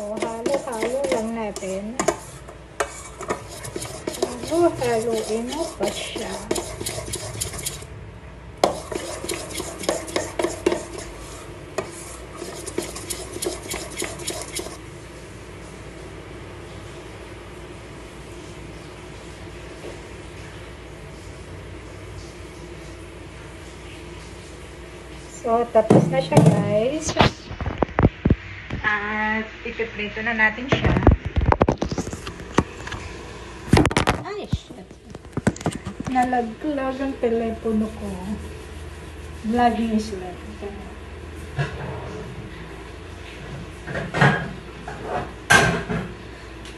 So, halo-halo lang natin. So, haluin mo pa siya. So, tapos na siya, guys. At ipiprito na natin siya. Ay, shit. Nalaglag ang telepono ko. Vlogging is live.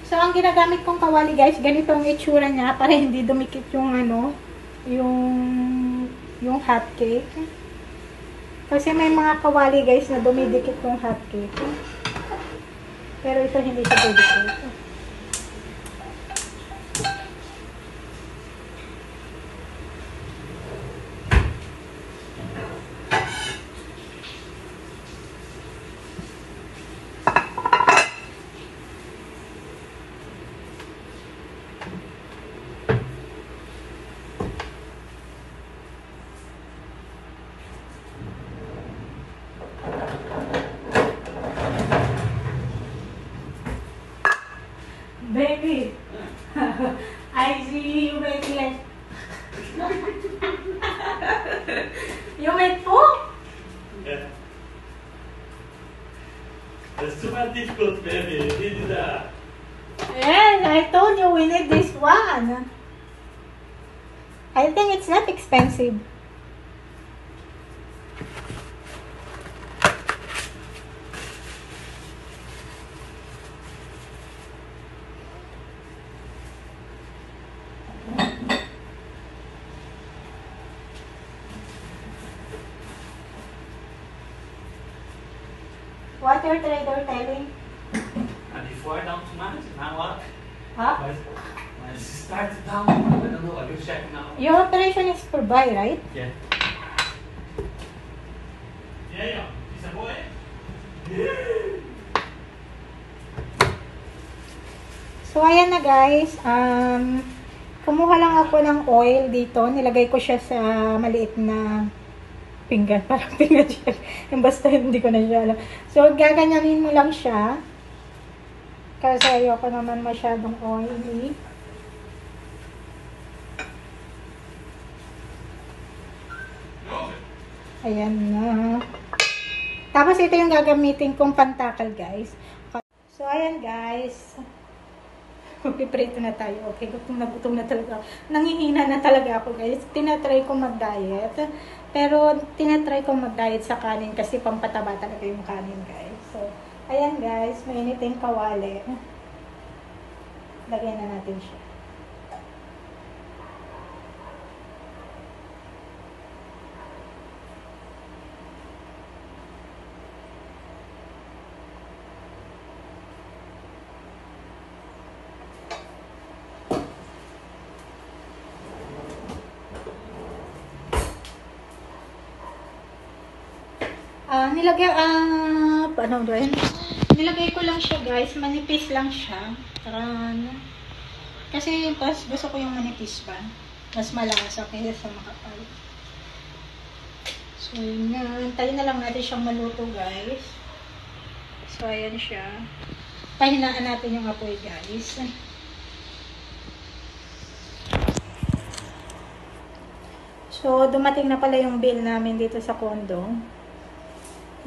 So, ang ginagamit kong kawali, guys, ganito ang itsura niya para hindi dumikit yung ano, yung hot cake. Kasi may mga kawali, guys, na dumidikit yung hot cake. Pero ito hindi siya dumidikit. Baby, I see you making like you made food? Yeah. That's too much difficult, baby. This is that. Yes, I told you we need this one. I think it's not expensive. What your trader telling? And before down too much, now what? Huh? When it starts down, I don't know, I will check now. Your operation is for buy, right? Yeah. Yeah. Is a boy? So, ayan na guys. Kumuha lang ako ng oil dito. Nilagay ko siya sa maliit na pinggan. Parang pinggan siya. Basta hindi ko na siya alam. So, gaganyanin mo lang siya. Kasi ayoko naman masyadong oily. Ayan na. Tapos ito yung gagamitin kong pantakal, guys. So, ayan guys. Piprito na tayo. Okay, gutom na talaga. Nangihina na talaga ako, guys. Tinatry ko mag-diet. Pero, tinatry ko mag-diet sa kanin kasi pampataba talaga yung kanin, guys. So, ayan guys. Mainit yung kawali. Lagyan na natin siya. Nilagay ko lang siya guys, manipis lang siya. Kasi pas gusto ko yung manipis pa. Mas malasa kaysa sa makapal. So yun na, antayin na lang natin siyang maluto guys. So ayan siya. Pahinaan natin yung apoy guys. So dumating na pala yung bill namin dito sa condo.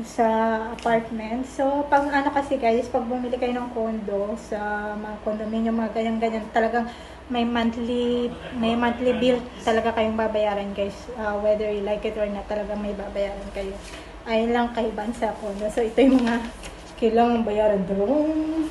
Sa apartment. So, pag ano kasi guys, pag bumili kayo ng condo sa mga condominium, mga ganyan-ganyan, talagang may monthly bill talaga kayong babayaran guys. Whether you like it or not, talagang may babayaran kayo. Ayun lang kaibahan sa condo. So, ito yung mga kailangan bayaran doon.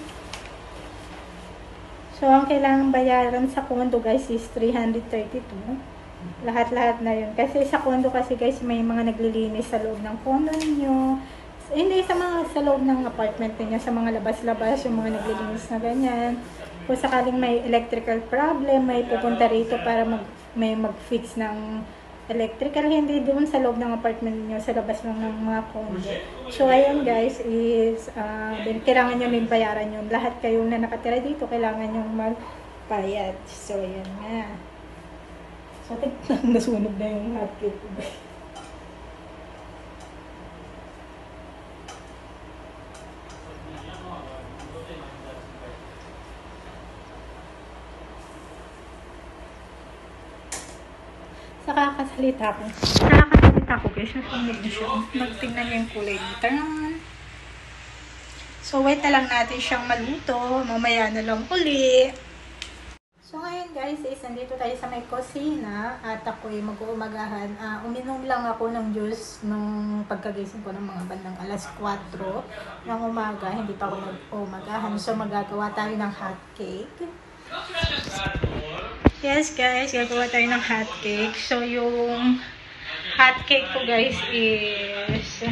So, ang kailangan bayaran sa condo guys is 332. Lahat-lahat na yun. Kasi sa condo kasi guys, may mga naglilinis sa loob ng condo ninyo. Hindi sa loob ng apartment ninyo, sa mga labas-labas, yung mga naglilinis na ganyan. Kung sakaling may electrical problem, may pupunta rito para may mag-fix ng electrical, hindi doon sa loob ng apartment niyo, sa labas lang ng mga condo. So, ayun guys, is, kailangan nyo din bayaran yun. Lahat kayong na nakatira dito, kailangan nyo magbayad. So, ayun nga. So, nasunog na yung hotcake ko. Nakakasalita ko guys, nasunog na siya. Magtignan niyo yung kulay nito. So wait na lang natin siyang maluto, mamaya na lang uli. So ngayon guys, is nandito tayo sa may kusina at ako'y mag-uumagahan. Uminom lang ako ng juice nung pagkagising ko ng mga bandang alas 4 ng umaga, hindi pa ako nag-uumagahan. So magagawa tayo ng hot cake. Yes guys, gagawa tayo ng hot cake. So yung hot cake ko guys is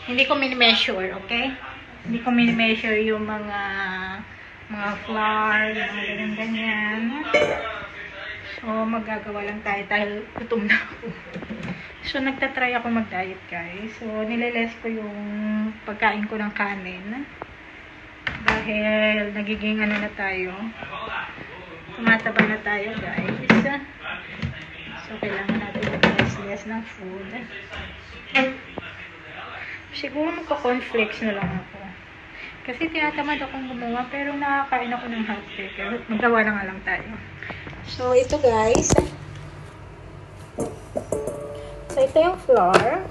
hindi ko mini-measure, okay? Hindi ko mini-measure yung mga flour, mga ganyan-ganyan. So magagawa lang tayo dahil gutom na ako. So nagtatry ako mag-diet guys. So nililess ko yung pagkain ko ng kanin. Dahil nagiging ano na tayo, tumataba na tayo guys. So kailangan natin mag-less ng food. Siguro magka-cornflakes na lang ako. Kasi tinatamad akong gumawa, pero nakakain ako ng hot cake. Magawa na nga lang tayo. So ito guys. So ito yung flour.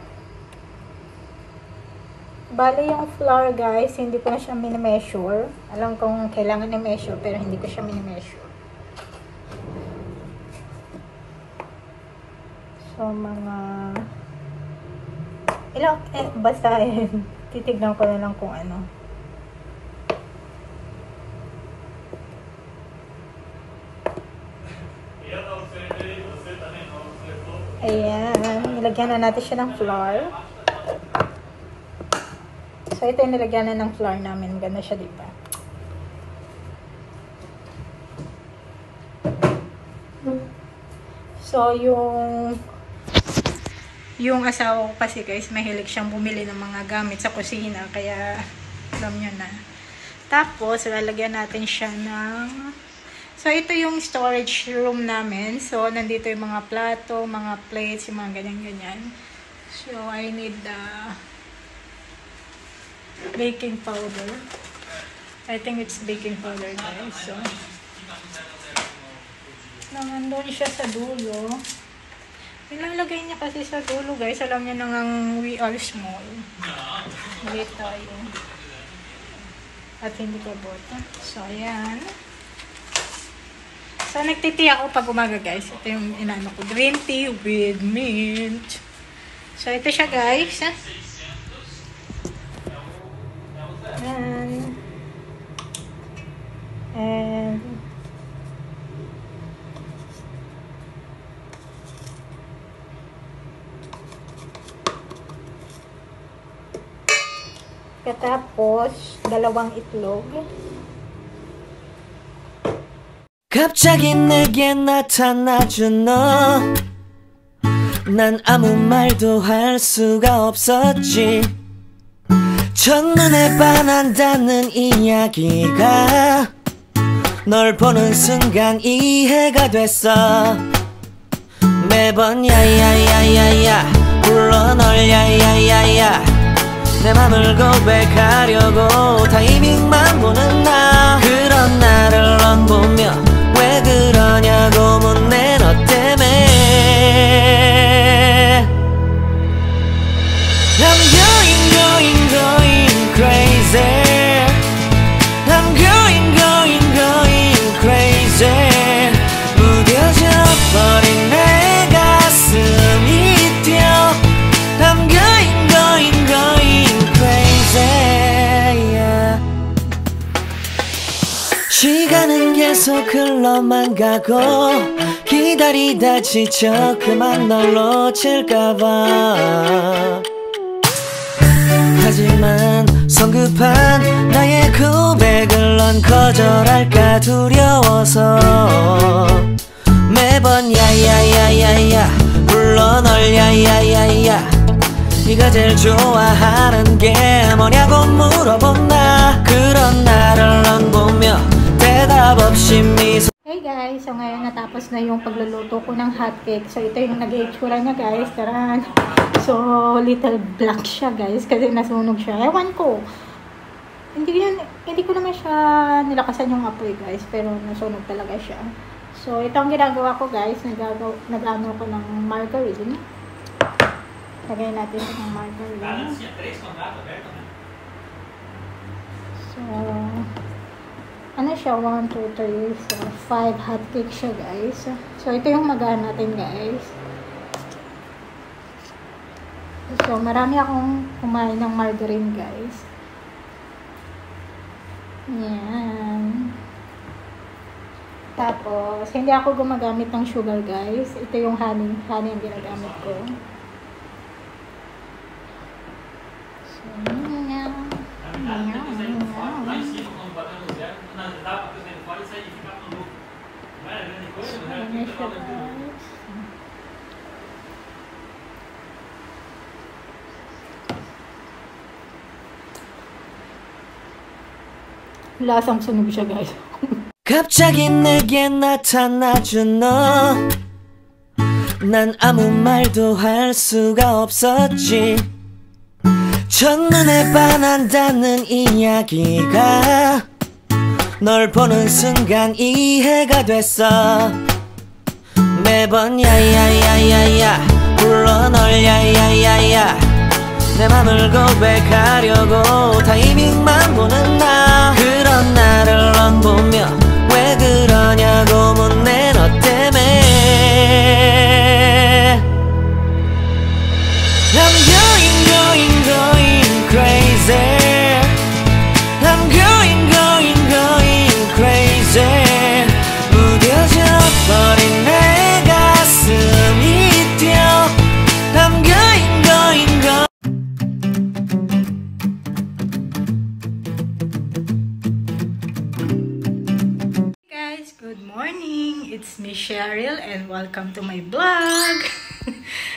Bali yung flour guys, hindi ko na siya mini-measure. Alam kong kailangan i-measure, pero hindi ko siya mini-measure. So mga ilang, basta titignan ko na lang kung ano. Ayan, nilagyan na natin siya ng flour. So, ito yung nilagyan na ng flour namin. Ganda siya, diba? So, yung asawa ko kasi guys, mahilig siyang bumili ng mga gamit sa kusina. Kaya, alam nyo na. Tapos, lalagyan natin siya ng... So, ito yung storage room namin. So, nandito yung mga plato, mga plates, yung mga ganyan-ganyan. So, I need the... baking powder. I think it's baking powder guys. So, nandun siya sa dulo. Nilalagay niya kasi sa dulo guys. Alam niya nang we are small. Maliit tayo. At hindi ko bota. So, ayan. So, nagtiti ako pag umaga guys. Ito yung inano ko. Green tea with mint. So, ito siya guys. And katapos dalawang itlog. 갑자기 내게 나타나준 너, 난 아무 말도 할 수가 없었지. 첫눈에 반한다는 이야기가 널 보는 순간 이해가 됐어. 매번 야야야야야 불러 널 야야야야 내 맘을 고백하려고 타이밍만 보는 나. 그런 나를 넌 보며 왜 그러냐고 묻네 너 때문에. I'm going crazy. I'm going crazy. 무뎌져 버린 내 가슴이 뛰어. I'm going crazy. Yeah. 시간은 계속 흘러만 가고 기다리다 지쳐 그만 널 놓칠까봐. 하지만 성급한 나의 고백을 넌 거절할까 두려워서 매번 야야야야야 불러 널 야야야야 네가 제일 좋아하는 게 뭐냐고 물어본다. 그런 나를 넌 보며 대답 없이 미소. Hey guys, so ngayon natapos na yung pagluluto ko ng hotcake. So ito yung nag-itsura niya guys, taran. So little black siya guys kasi nasunog siya. Ewan ko. Hindi ko naman siya nilakasan yung apoy guys, pero nasunog talaga siya. So ito ang ginagawa ko guys, nag-ano ko ng margarine. Lagay natin ito ng margarine. So ano siya, 1, 2, 3, 4, 5 hotcake siya guys. So ito yung magaan natin guys. So marami akong kumain ng margarine guys. Yan. Tapos hindi ako gumagamit ng sugar guys. Ito yung honey ang ginagamit ko. So yan. lasang sunog siya guys. 갑자기 내게 나타나준 너 난 아무 말도 할 수가 없었지. 첫눈에 반한다는 이야기가 널 보는 순간 이해가 됐어. 매번 야야야야야 불러 널 야야야야 내 맘을 고백하려고 타이밍만 보는 나. 그런 나를 넌 보며 왜 그러냐고 묻네 너 때문에. I'm going crazy. I'm going crazy. 무뎌져 버린 내 가슴이 뛰어. I'm going. Hey guys, good morning. It's me Cheryl and welcome to my vlog.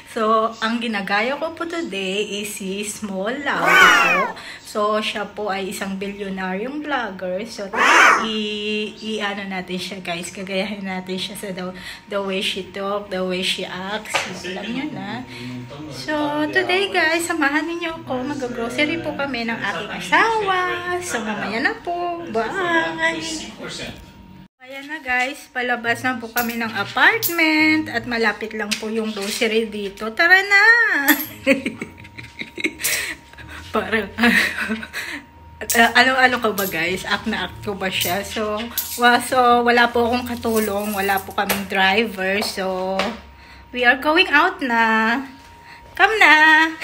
So, ang ginagaya ko po today is si Small Laudi po. So, siya po ay isang bilyonaryong vlogger. So, i-ano natin siya guys. Kagayahin natin siya sa the way she talk, the way she acts. Alam niyo na. So, today guys, samahan niyo ako. Mag-grocery po kami ng aking asawa. So, mamaya na po. Bye! Ayan na guys, palabas na po kami ng apartment at malapit lang po yung grocery dito. Tara na! Parang, ano ko ba guys? Act na act ko ba siya? So, wala po akong katulong, wala po kaming driver. So, we are going out na. Come na!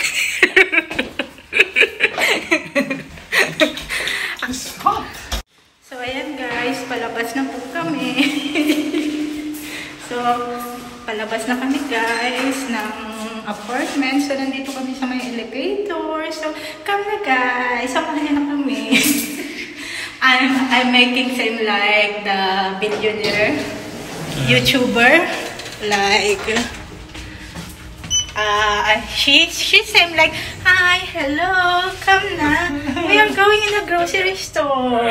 So, ayan guys, palabas na po kami. So, palabas na kami guys ng apartment. So, nandito kami sa may elevator. So, come na guys, samahan niyo na kami. I'm making seem like the billionaire YouTuber. Like, she seemed like, hi, hello, come na. We are going in a grocery store.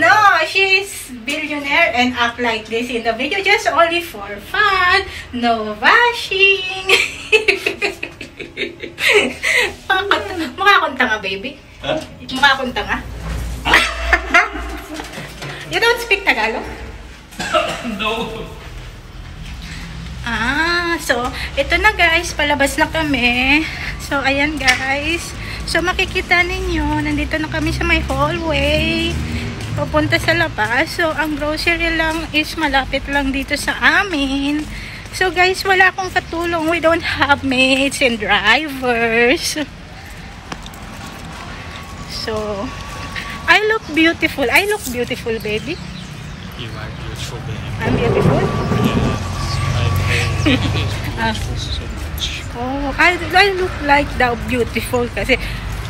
No, she's billionaire and act like this in the video just only for fun. No bashing. Mukha akong tanga, baby. Huh? Mukha akong tanga. You don't speak Tagalog? No. So, ito na guys, palabas na kami. So, ayan guys. So, makikita ninyo, nandito na kami sa may hallway. Papunta sa labas. So, ang grocery lang is malapit lang dito sa amin. So, guys, wala akong katulong. We don't have mates and drivers. So, I look beautiful. I look beautiful, baby. You are beautiful, baby. I'm beautiful? So much. Oh, I look like the beautiful kasi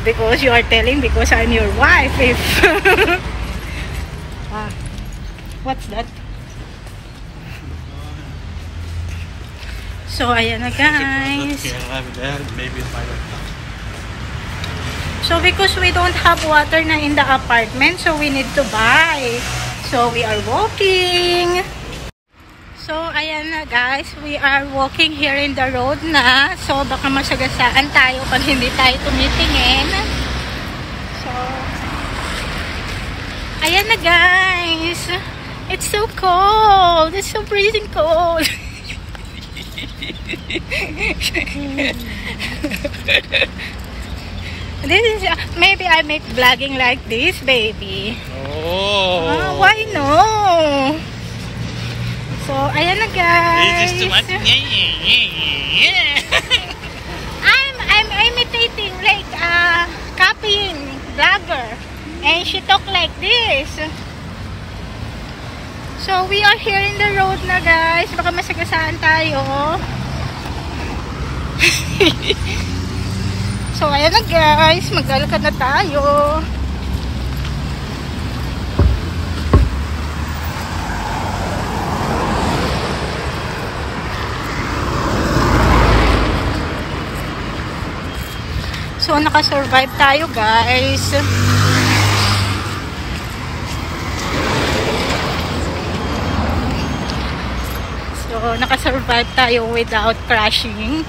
because you are telling because I'm your wife. If what's that? So, ayan na guys. Maybe it's my laptop. So, because we don't have water na in the apartment, so we need to buy. So, we are walking. So, ayan na guys. We are walking here in the road na. So, baka masagasaan tayo pag hindi tayo tumitingin. So, ayan na guys. It's so cold. It's so freezing cold. This is maybe I make vlogging like this, baby. Oh. Why no? So ayan na guys. This is too much. I'm imitating like copying vlogger, and she talk like this. So we are here in the road na guys. Baka masagasaan tayo. So, ayan na guys. Maglalakad na tayo. So, nakasurvive tayo guys. So, nakasurvive tayo without crashing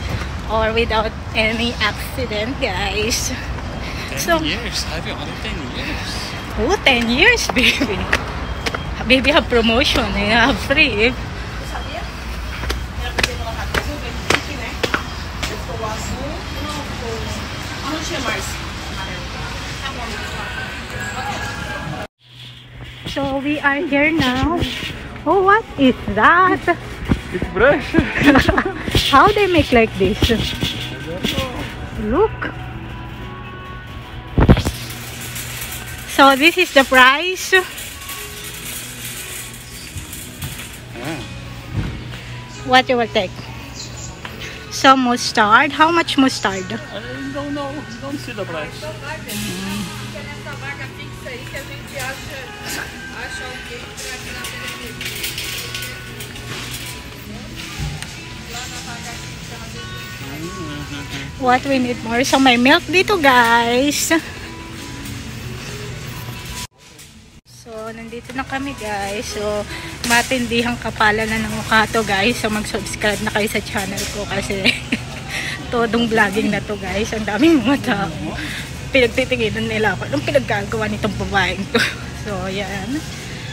or without any accident, guys. 10 years. I've been only 10 years. Oh, 10 years, baby. Baby have promotion. You have free. So, we are here now. Oh, what is that? It's fresh. How they make like this? Look. So this is the price. What you will take? Some mustard. How much mustard? I don't know. Don't see the price. What we need more? So may milk dito guys. So nandito na kami guys. So matindihang kapalan na ng mukha to guys. So mag-subscribe na kayo sa channel ko kasi todong vlogging na to guys. Ang daming mga tao. Pinagtitinginan nila ako. Anong pinaggagawa nitong babaeng to? So yan.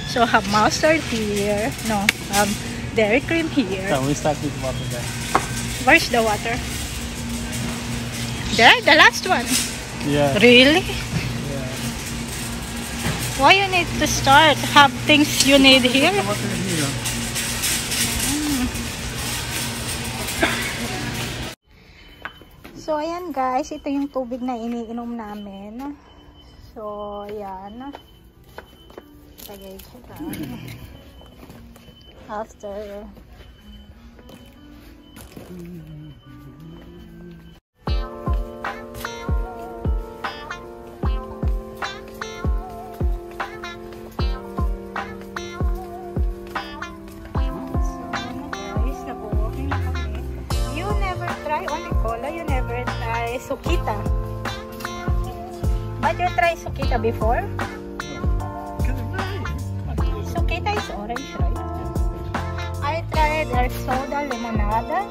So have mustard here. No, have dairy cream here. So we start with water then. Where's the water? There, the last one. Yeah. Really? Yeah. Why you need to start? Have things you need here? Water here. So, ayan guys. Ito yung tubig na iniinom namin. So, ayan. Lagay ko lang. After... You never try Sukita. But you try Sukita before? Sukita is orange, right? I tried their soda limonada.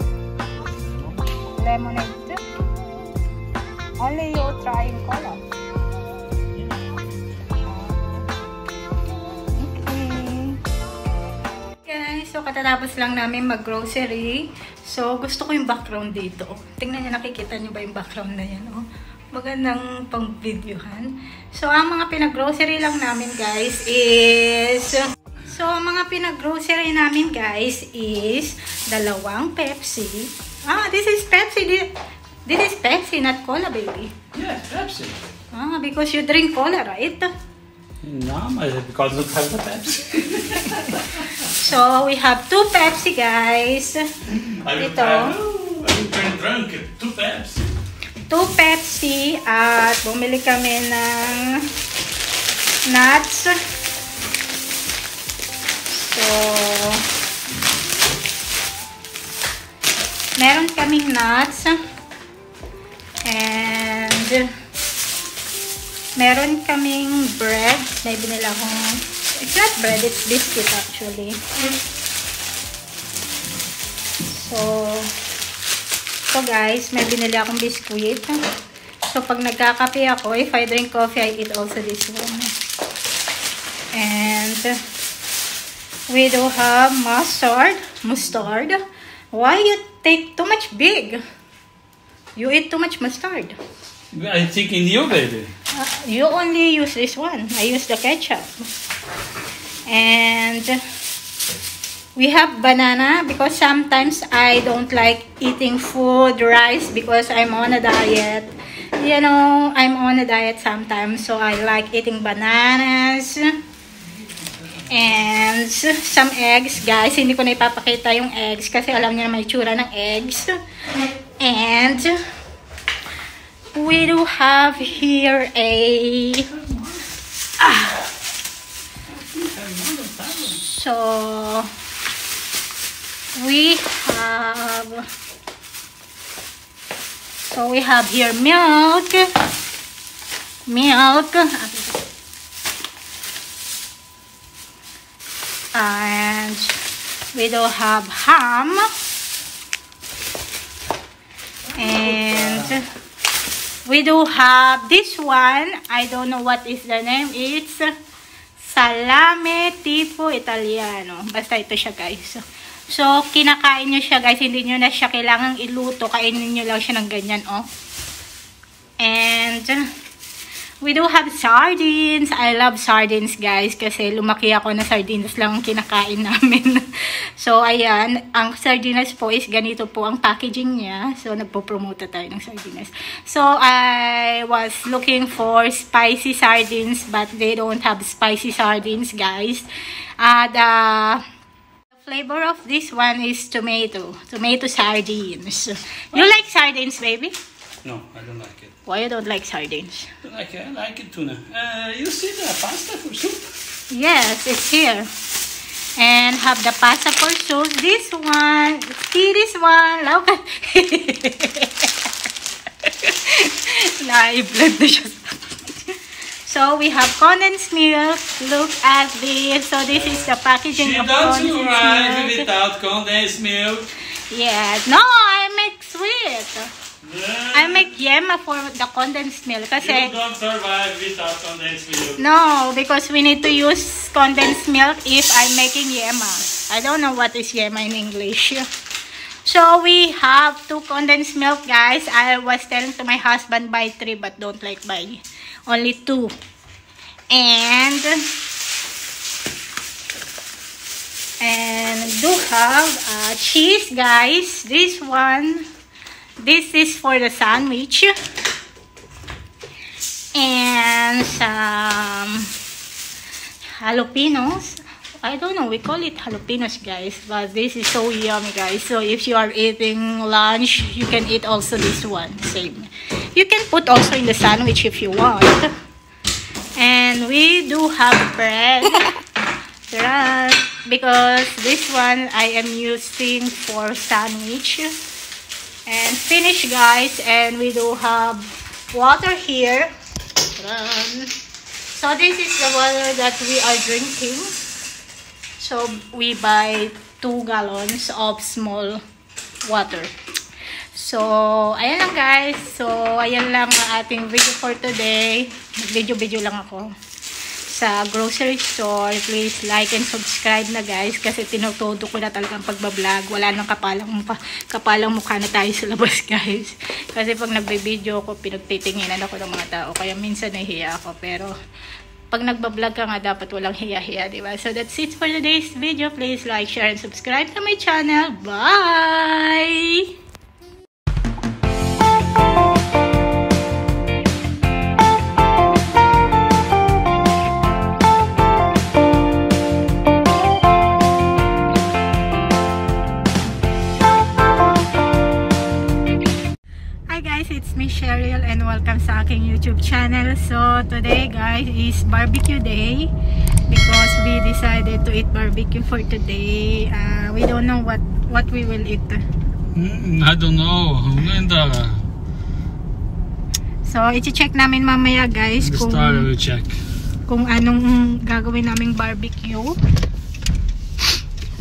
Lemonade. Only you try cola. Okay. So katatapos lang namin mag-grocery. So, gusto ko yung background dito. Tingnan niyo, nakikita niyo ba yung background na yan? Oh? Magandang pang-videohan. So, ang mga pinag-grocery lang namin, guys, is... So, ang mga pinag-grocery namin, guys, is 2 Pepsi. Ah, this is Pepsi. This is Pepsi, not cola, baby. Yeah, Pepsi. Ah, because you drink cola, right? No, because look at the Pepsi. So, we have 2 Pepsi, guys. Ito. I'm turn drunk. 2 Pepsi. 2 Pepsi at bumili kami ng nuts. So, nuts. And meron kaming bread. May binila akong, it's not bread, it's biscuit actually. So guys, may binili akong biscuit. So pag nagkakape ako, if I drink coffee, I eat also this one. And we do have mustard. Why you take too much big? You eat too much mustard. I'm thinking you, baby. You only use this one. I use the ketchup. And we have banana because sometimes I don't like eating food, rice, because I'm on a diet. You know, I'm on a diet sometimes, so I like eating bananas. And some eggs, guys. Hindi ko na ipapakita yung eggs kasi alam niyo na may tsura ng eggs. And we do have here a so we have here milk. And we do have ham. And we do have this one. I don't know what is the name. It's salame tipo Italiano. Basta ito siya, guys. So, kinakain nyo siya, guys. Hindi nyo na siya kailangang iluto. Kainin nyo lang siya ng ganyan, oh. And we do have sardines. I love sardines, guys. Kasi lumaki ako na sardines lang ang kinakain namin. So, ayan. Ang sardines po is ganito po ang packaging niya. So, nagpo-promote tayo ng sardines. So, I was looking for spicy sardines. But they don't have spicy sardines, guys. The flavor of this one is tomato sardines. You like sardines, baby? No, I don't like it. Why you don't like sardines? I like it tuna. You see the pasta for soup? Yes, it's here. And have the pasta for soup. This one. See this one. Look at na-i-blend na siya. So we have condensed milk. Look at this. So this is the packaging of condensed milk. She don't survive without condensed milk. Yes. No, I make sweet. I make yema for the condensed milk. Kasi you don't survive without condensed milk. No, because we need to use condensed milk if I'm making yema. I don't know what is yema in English. So we have 2 condensed milk, guys. I was telling to my husband buy 3 but don't like buy only 2. And do have cheese, guys. This is for the sandwich. And some jalapenos. I don't know, we call it jalapenos, guys, but this is so yummy, guys. So if you are eating lunch, you can eat also this one, same. You can put also in the sandwich if you want. And we do have bread. Because this one I am using for sandwich. And finish, guys. And we do have water here. So this is the water that we are drinking. So we buy 2 gallons of small water. So ayan lang, guys. So ayan lang ang ating video for today. Video lang ako sa grocery store. Please like and subscribe na, guys, kasi tinutudo ko na talagang pagbablog. Wala nang kapalang mukha na tayo sa labas, guys. Kasi pag nagbe-video ko, pinagtitinginan ako ng mga tao. Kaya minsan nahihiya ako. Pero pag nagbablog ka nga, dapat walang hiya-hiya, diba? So that's it for today's video. Please like, share, and subscribe to my channel. Bye! It's me, Cheryl, and welcome sa aking YouTube channel. So today, guys, is barbecue day because we decided to eat barbecue for today. We don't know what we will eat. I don't know. Linda. So, i-check namin mamaya guys The kung, starter will check. kung anong gagawin naming barbecue.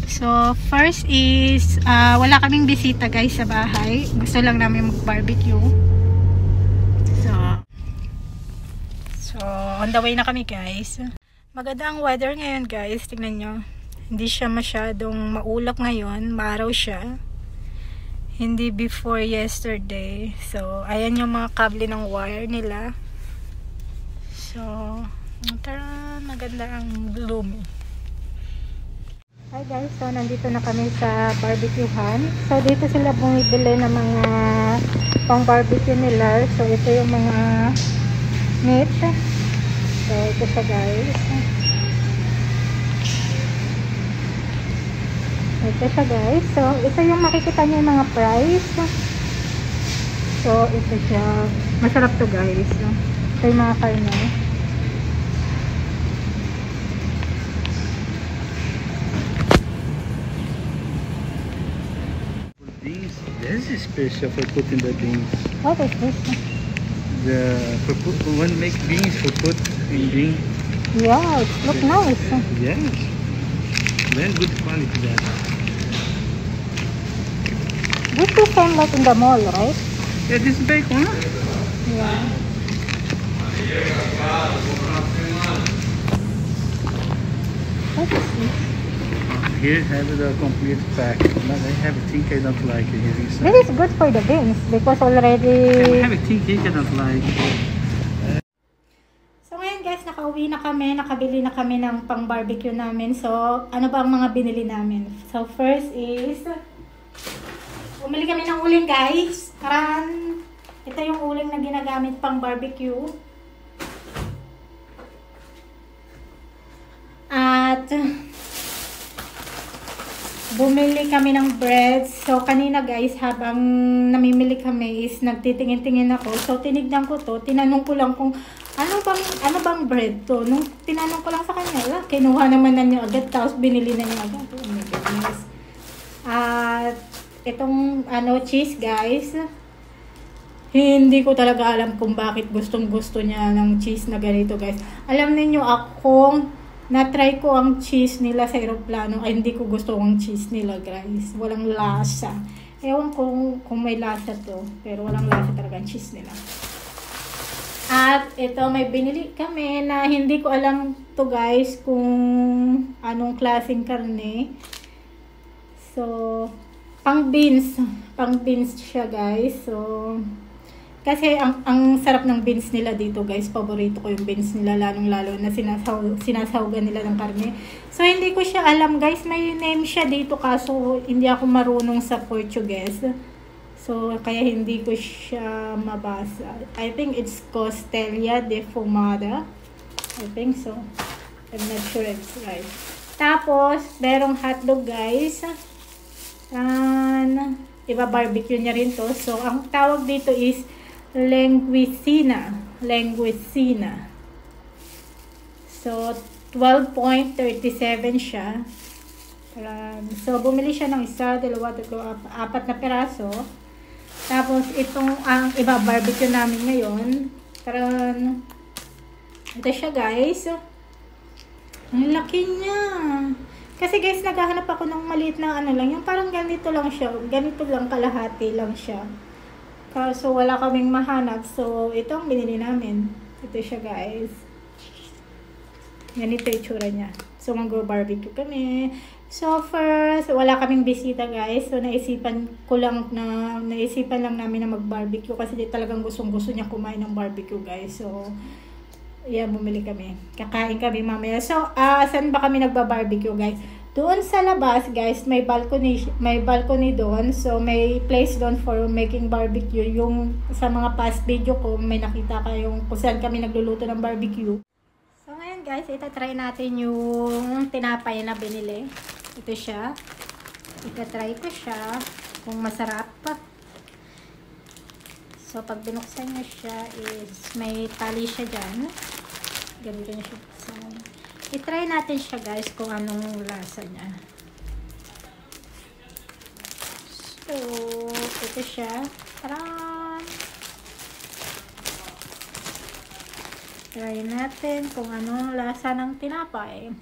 So, first is, wala kaming bisita guys sa bahay. Gusto lang namin mag-barbecue. So, on the way na kami guys. Maganda ang weather ngayon guys. Tingnan nyo. Hindi siya masyadong maulap ngayon. Maaraw siya. Hindi before yesterday. So, ayan yung mga kable ng wire nila. So, tara, maganda ang gloomy. Hi guys, so nandito na kami sa barbecuehan. So, dito sila bumibili ng mga pang barbecue nila. So, ito yung mga meat. So, ito siya guys. Ito siya guys. So, ito yung makikita niyo yung mga price. So, ito siya. Masarap to guys. Ito yung mga karne. Beans. This is special for putting the beans. What is this? When make beans for put in bean. Yeah, it looks nice. Yes. Very good quality that. This is same like in the mall, right? Yeah, this is bacon, huh? Yeah. What is this? Here have the complete pack. But I have a think I don't like it here inside. This is good for the beans because I already... have a think I don't like it. So ngayon guys, nakauwi na kami, nakabili na kami ng pang barbecue namin. So, ano ba ang mga binili namin? So, first is, bumili kami ng uling guys. Karan, ito yung uling na ginagamit pang barbecue. At, bumili kami ng bread. So, kanina guys, habang namimili kami is nagtitingin-tingin ako. So, tinignan ko to. Tinanong ko lang kung ano bang bread to. Nung tinanong ko lang sa kanya, kinuha naman na niya agad. Tapos, binili na niya agad. Oh my goodness. At, itong cheese guys. Hindi ko talaga alam kung bakit gustong-gusto niya ng cheese na ganito guys. Alam niyo akong na-try ko ang cheese nila sa aeroplano. Ay, hindi ko gusto ang cheese nila, guys. Walang lasa. Ewan ko kung may lasa to. Pero walang lasa talaga ang cheese nila. At ito, may binili kami na hindi ko alam to guys kung anong klaseng karne. So, pang beans. Pang beans siya, guys. So, kasi ang sarap ng beans nila dito guys. Paborito ko yung beans nila lalong-lalo na sinasahugan nila ng karne. So hindi ko siya alam guys. May name siya dito kaso hindi ako marunong sa Portuguese. So kaya hindi ko siya mabasa. I think it's Costelia de Fumada. I think so. I'm not sure it's right. Tapos merong hotdog guys. Iba-barbecue niya rin to. So ang tawag dito is Linguicina. So, 12.37 siya. So, bumili siya ng isa, dalawa, tatlo, apat na peraso. Tapos, itong ang iba-barbecue namin ngayon. Ito siya, guys. Ang laki niya. Kasi, guys, naghahanap ako ng maliit na lang. Yung parang ganito lang siya. Ganito lang, kalahati lang siya. So, wala kaming mahanap. So, ito ang binili namin. Ito siya, guys. Ganito yung tsura niya. So, mag-barbecue kami. So, first, wala kaming bisita, guys. So, naisipan lang namin na mag-barbecue kasi talagang gustong-gusto niya kumain ng barbecue, guys. So, yeah, bumili kami. Kakain kami mamaya. So, saan ba kami nagba-barbecue, guys? Doon sa labas, guys, may balcony doon. So, may place doon for making barbecue. Yung sa mga past video ko, may nakita kayong kung saan kami nagluluto ng barbecue. So, ngayon, guys, itatry natin yung tinapay na binili. Ito siya. Itatry ko siya kung masarap. So, pag binuksan nyo siya is may tali siya dyan. Ganito nyo siya buksan. I-try natin siya guys kung anong lasa niya. So, ito siya. Taran! Try natin kung anong lasa ng tinapay.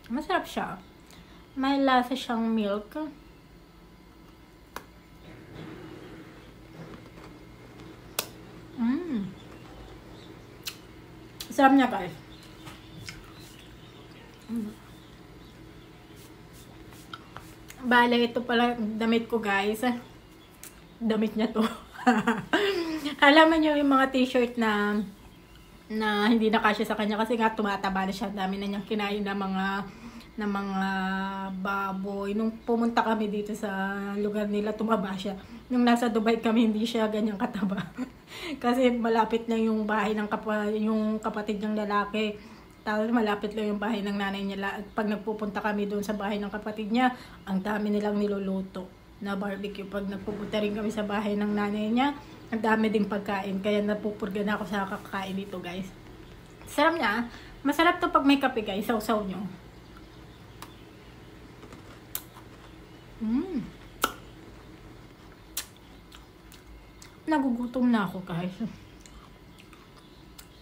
Masarap siya. May lasa siyang milk. Sarap niya, guys. Bale, ito pala damit ko, guys. Damit niya to. Alam niyo yung mga t-shirt na hindi na kasya sa kanya kasi nga tumataba na siya. Dami na niyang kinain ng mga baboy. Nung pumunta kami dito sa lugar nila, tumaba siya. Nung nasa Dubai kami, hindi siya ganyang kataba. Kasi malapit lang yung bahay ng yung kapatid niyang lalaki. Tapos malapit lang yung bahay ng nanay niya. Pag nagpupunta kami doon sa bahay ng kapatid niya, ang dami nilang niluluto na barbecue. Pag nagpupunta rin kami sa bahay ng nanay niya, ang dami ding pagkain. Kaya napupurga na ako sa kakain dito, guys. Sarap niya. Masarap to pag may kape, guys. Sausaw nyo. Nagugutom na ako, guys.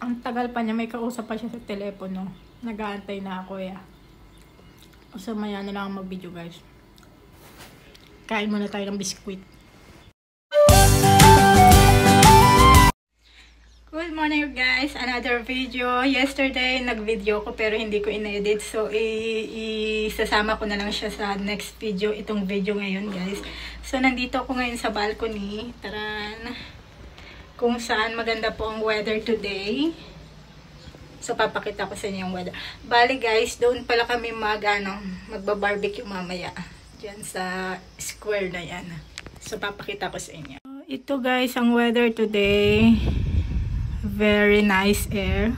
Ang tagal pa niya. May kausap pa siya sa telepono. Nag-aantay na ako, So, maya na lang mag-video, guys. Kain muna tayo ng biskwit. Good morning, guys. Another video. Yesterday, nag-video ko pero hindi ko in-edit. So, isasama ko na lang siya sa next video. Itong video ngayon, guys. So, nandito ako ngayon sa balcony. Taran! Kung saan maganda po ang weather today. So, papakita ko sa inyo yung weather. Bali, guys, doon pala kami magba-barbecue mamaya. Diyan sa square na yan. So, papakita ko sa inyo. Ito, guys, ang weather today. Very nice air.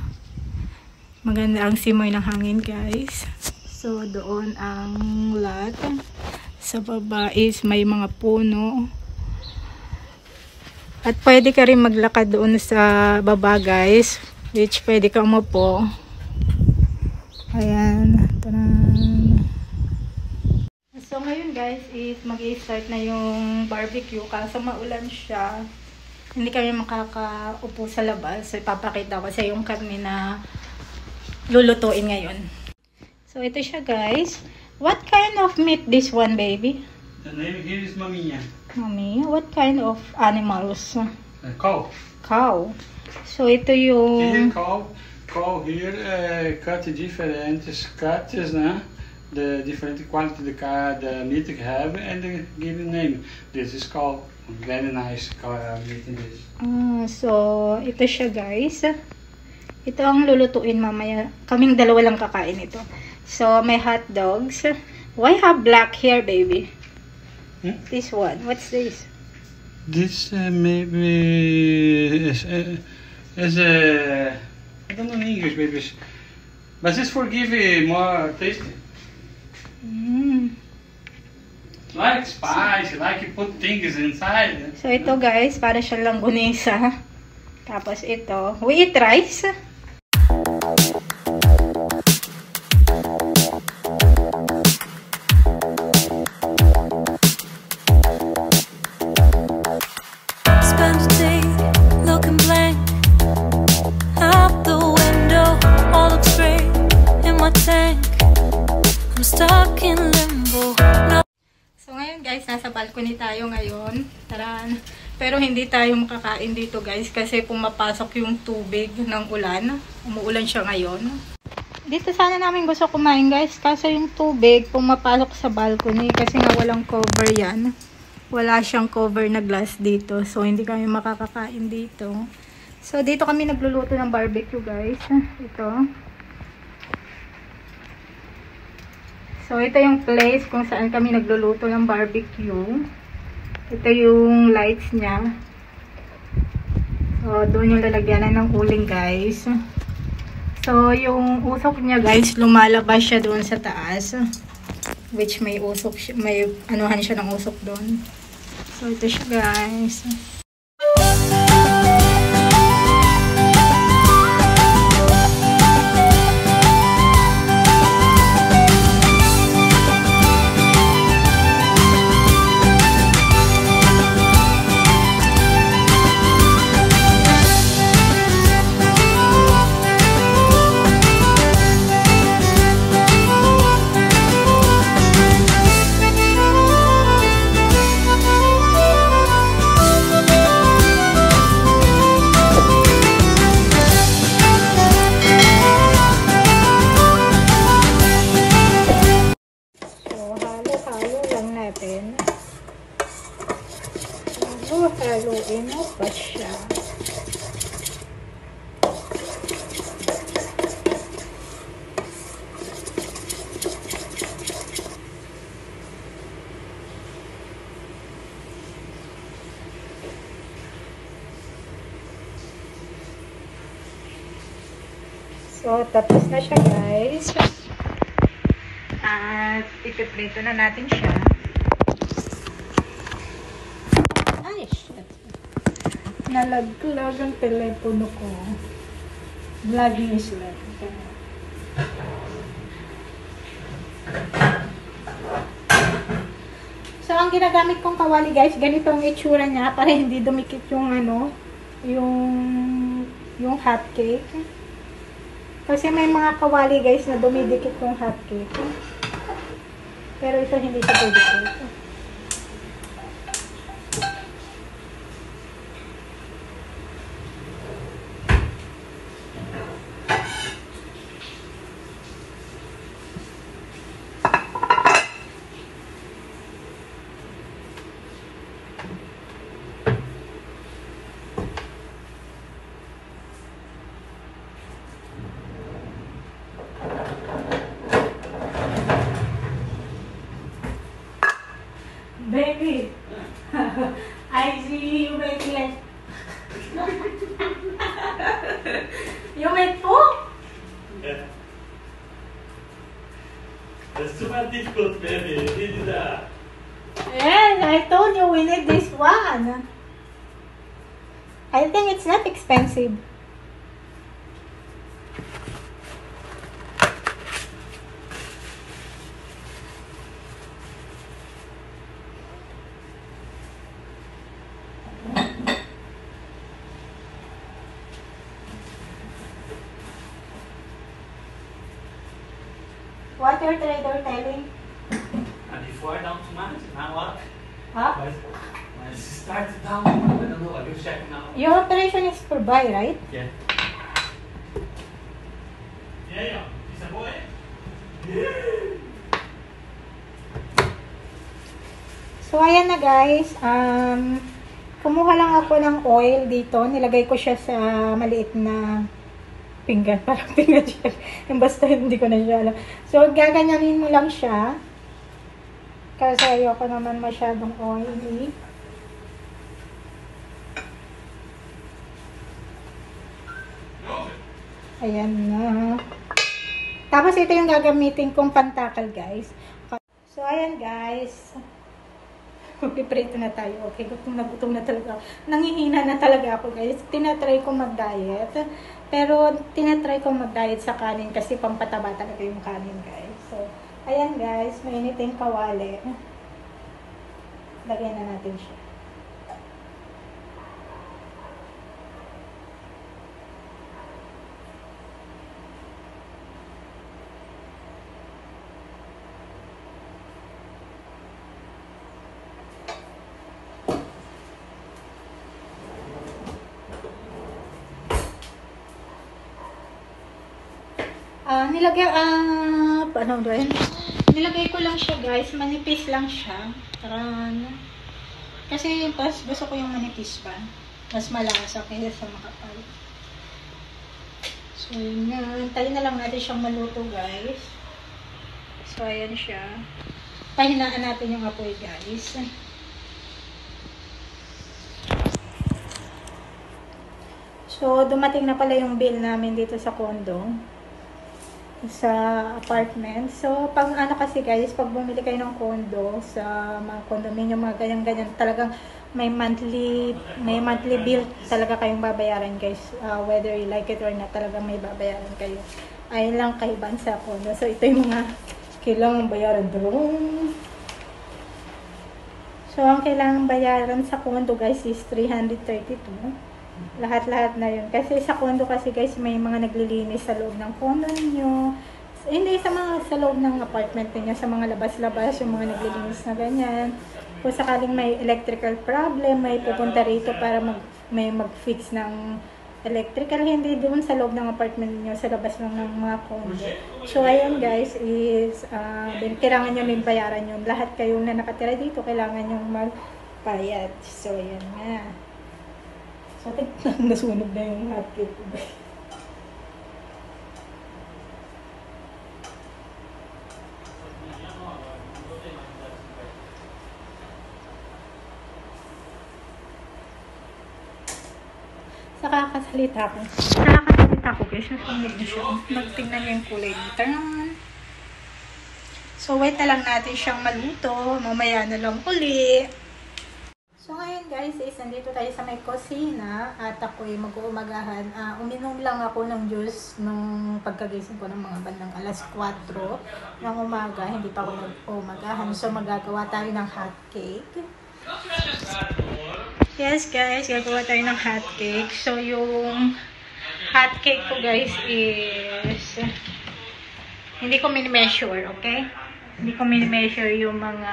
Maganda ang simoy ng hangin, guys. So, doon ang lot. Sa baba is may mga puno. At pwede ka rin maglakad doon sa baba, guys. Which pwede ka umupo. Ayan. Taran. So, ngayon, guys, is mag-i-start na yung barbecue. Kaso maulan siya. Hindi kami makakaupo sa labas. So, ipapakita ko sa yung karne na lulutuin ngayon. So, ito siya, guys. What kind of meat this one, baby? The name here is Maminha. Mami, what kind of animals? Cow. Cow. So, ito yung... Here cow. Cow here cut different cuts, né? The different quality the meat have and give a name. This is called very nice meat in this. So, ito siya, guys. Ito ang lulutuin mamaya. Kaming dalawa lang kakain ito. So, may hot dogs. Why have black hair, baby? This one. What's this? This maybe is I don't know in English, maybe, but this for give it more tasty. Like spice, like you put things inside. So, ito, guys, para siya lang gunisa. Tapos ito, we eat rice. Spend a day looking blank out the window, all looks great in my tank. I'm stuck in limbo. No. So, ngayon, guys, nasa balcony tayo ngayon. Taran. Pero hindi tayo makakain dito, guys, kasi pumapasok yung tubig ng ulan. Umuulan siya ngayon. Dito sana namin gusto kumain, guys, kasi yung tubig pumapasok sa balcony kasi nga walang cover yan. Wala siyang cover na glass dito. So, hindi kami makakakain dito. So, dito kami nagluluto ng barbecue, guys. Ito. So, ito yung place kung saan kami nagluluto ng barbecue. Ito yung lights niya. So, doon yung lalagyanan ng uling, guys. So, yung usok niya, guys, lumalabas siya doon sa taas. Which may usok, may anuhan siya ng usok doon. So, ito siya, guys. Lagyan mo pa siya. So, tapos na siya, guys. At ipiprito na natin siya. Ay, shit. Nalaglag ang telepono ko. Vlogging is live. So, ang ginagamit kong kawali, guys, ganito ang itsura niya para hindi dumikit yung ano, yung hot cake. Kasi may mga kawali, guys, na dumidikit yung hot cake. Pero ito hindi siya dumidikit. Baby, I see you making like... You made food? Yeah. That's too much difficult, baby. This is that. Yes, I told you we need this one. I think it's not expensive. What your trader telling? And before down too much, now what? Huh? When it starts down, I don't know, I will check now. Your operation is for buy, right? Yeah. Yeah. Is a boy? So, ayan na guys. Kumuha lang ako ng oil dito. Nilagay ko siya sa maliit na pinggan. Parang pinggan siya. Basta hindi ko na siya alam. So, gaganyanin mo lang siya. Kasi ayoko naman masyadong oily. Ayan na. Tapos ito yung gagamitin kong pantakal, guys. So, ayan guys. Piprito na tayo. Okay, gutom na talaga. Nangihina na talaga ako, guys. Tinatry ko mag-diet. Pero, tinatry ko mag-diet sa kanin kasi pampataba talaga yung kanin, guys. So, ayan guys. Mainit yung kawali. Lagyan na natin siya. Nilagay ko lang siya guys, manipis lang siya. Kasi pas gusto ko yung manipis pa. Mas malasa kaysa sa makapal. So yun na, tayo na lang natin siyang maluto guys. So ayan siya. Pahinaan natin yung apoy guys. So dumating na pala yung bill namin dito sa condo. Sa apartment. So, pag ano kasi guys, pag bumili kayo ng condo sa mga condominium, mga ganyan-ganyan, talagang may monthly bill talaga kayong babayaran guys. Whether you like it or not, talagang may babayaran kayo. Ayun lang kaibahan sa condo. So, ito yung mga kailangan bayaran doon. So, ang kailangan bayaran sa condo guys is 332. Lahat-lahat na yun. Kasi sa condo kasi guys, may mga naglilinis sa loob ng condo ninyo. Hindi sa loob ng apartment ninyo, sa mga labas-labas, yung mga naglilinis na ganyan. Kung sakaling may electrical problem, may pupunta rito para mag-fix ng electrical. Hindi doon sa loob ng apartment ninyo, sa labas lang ng mga condo. So, ayun guys, is kailangan nyo rin bayaran yun. Lahat kayo na nakatira dito, kailangan nyo magbayad. So, ayun nga. So, tignan, nasunog na yung hotcake ko. Nakakasalita ko guys, nasunog na siya. Magtingnan niyo yung kulay nito. So, wait na lang natin siyang maluto. Mamaya na lang uli. So, ngayon guys, nandito tayo sa may kusina at ako'y mag-uumagahan. Uminom lang ako ng juice nung pagkagising ko ng mga bandang alas 4 ng umaga. Hindi pa ako nag-uumagahan. So, magagawa tayo ng hot cake. Yes guys, gagawa tayo ng hot cake. So, yung hot cake ko guys is hindi ko mini-measure, okay? Hindi ko mini-measure yung mga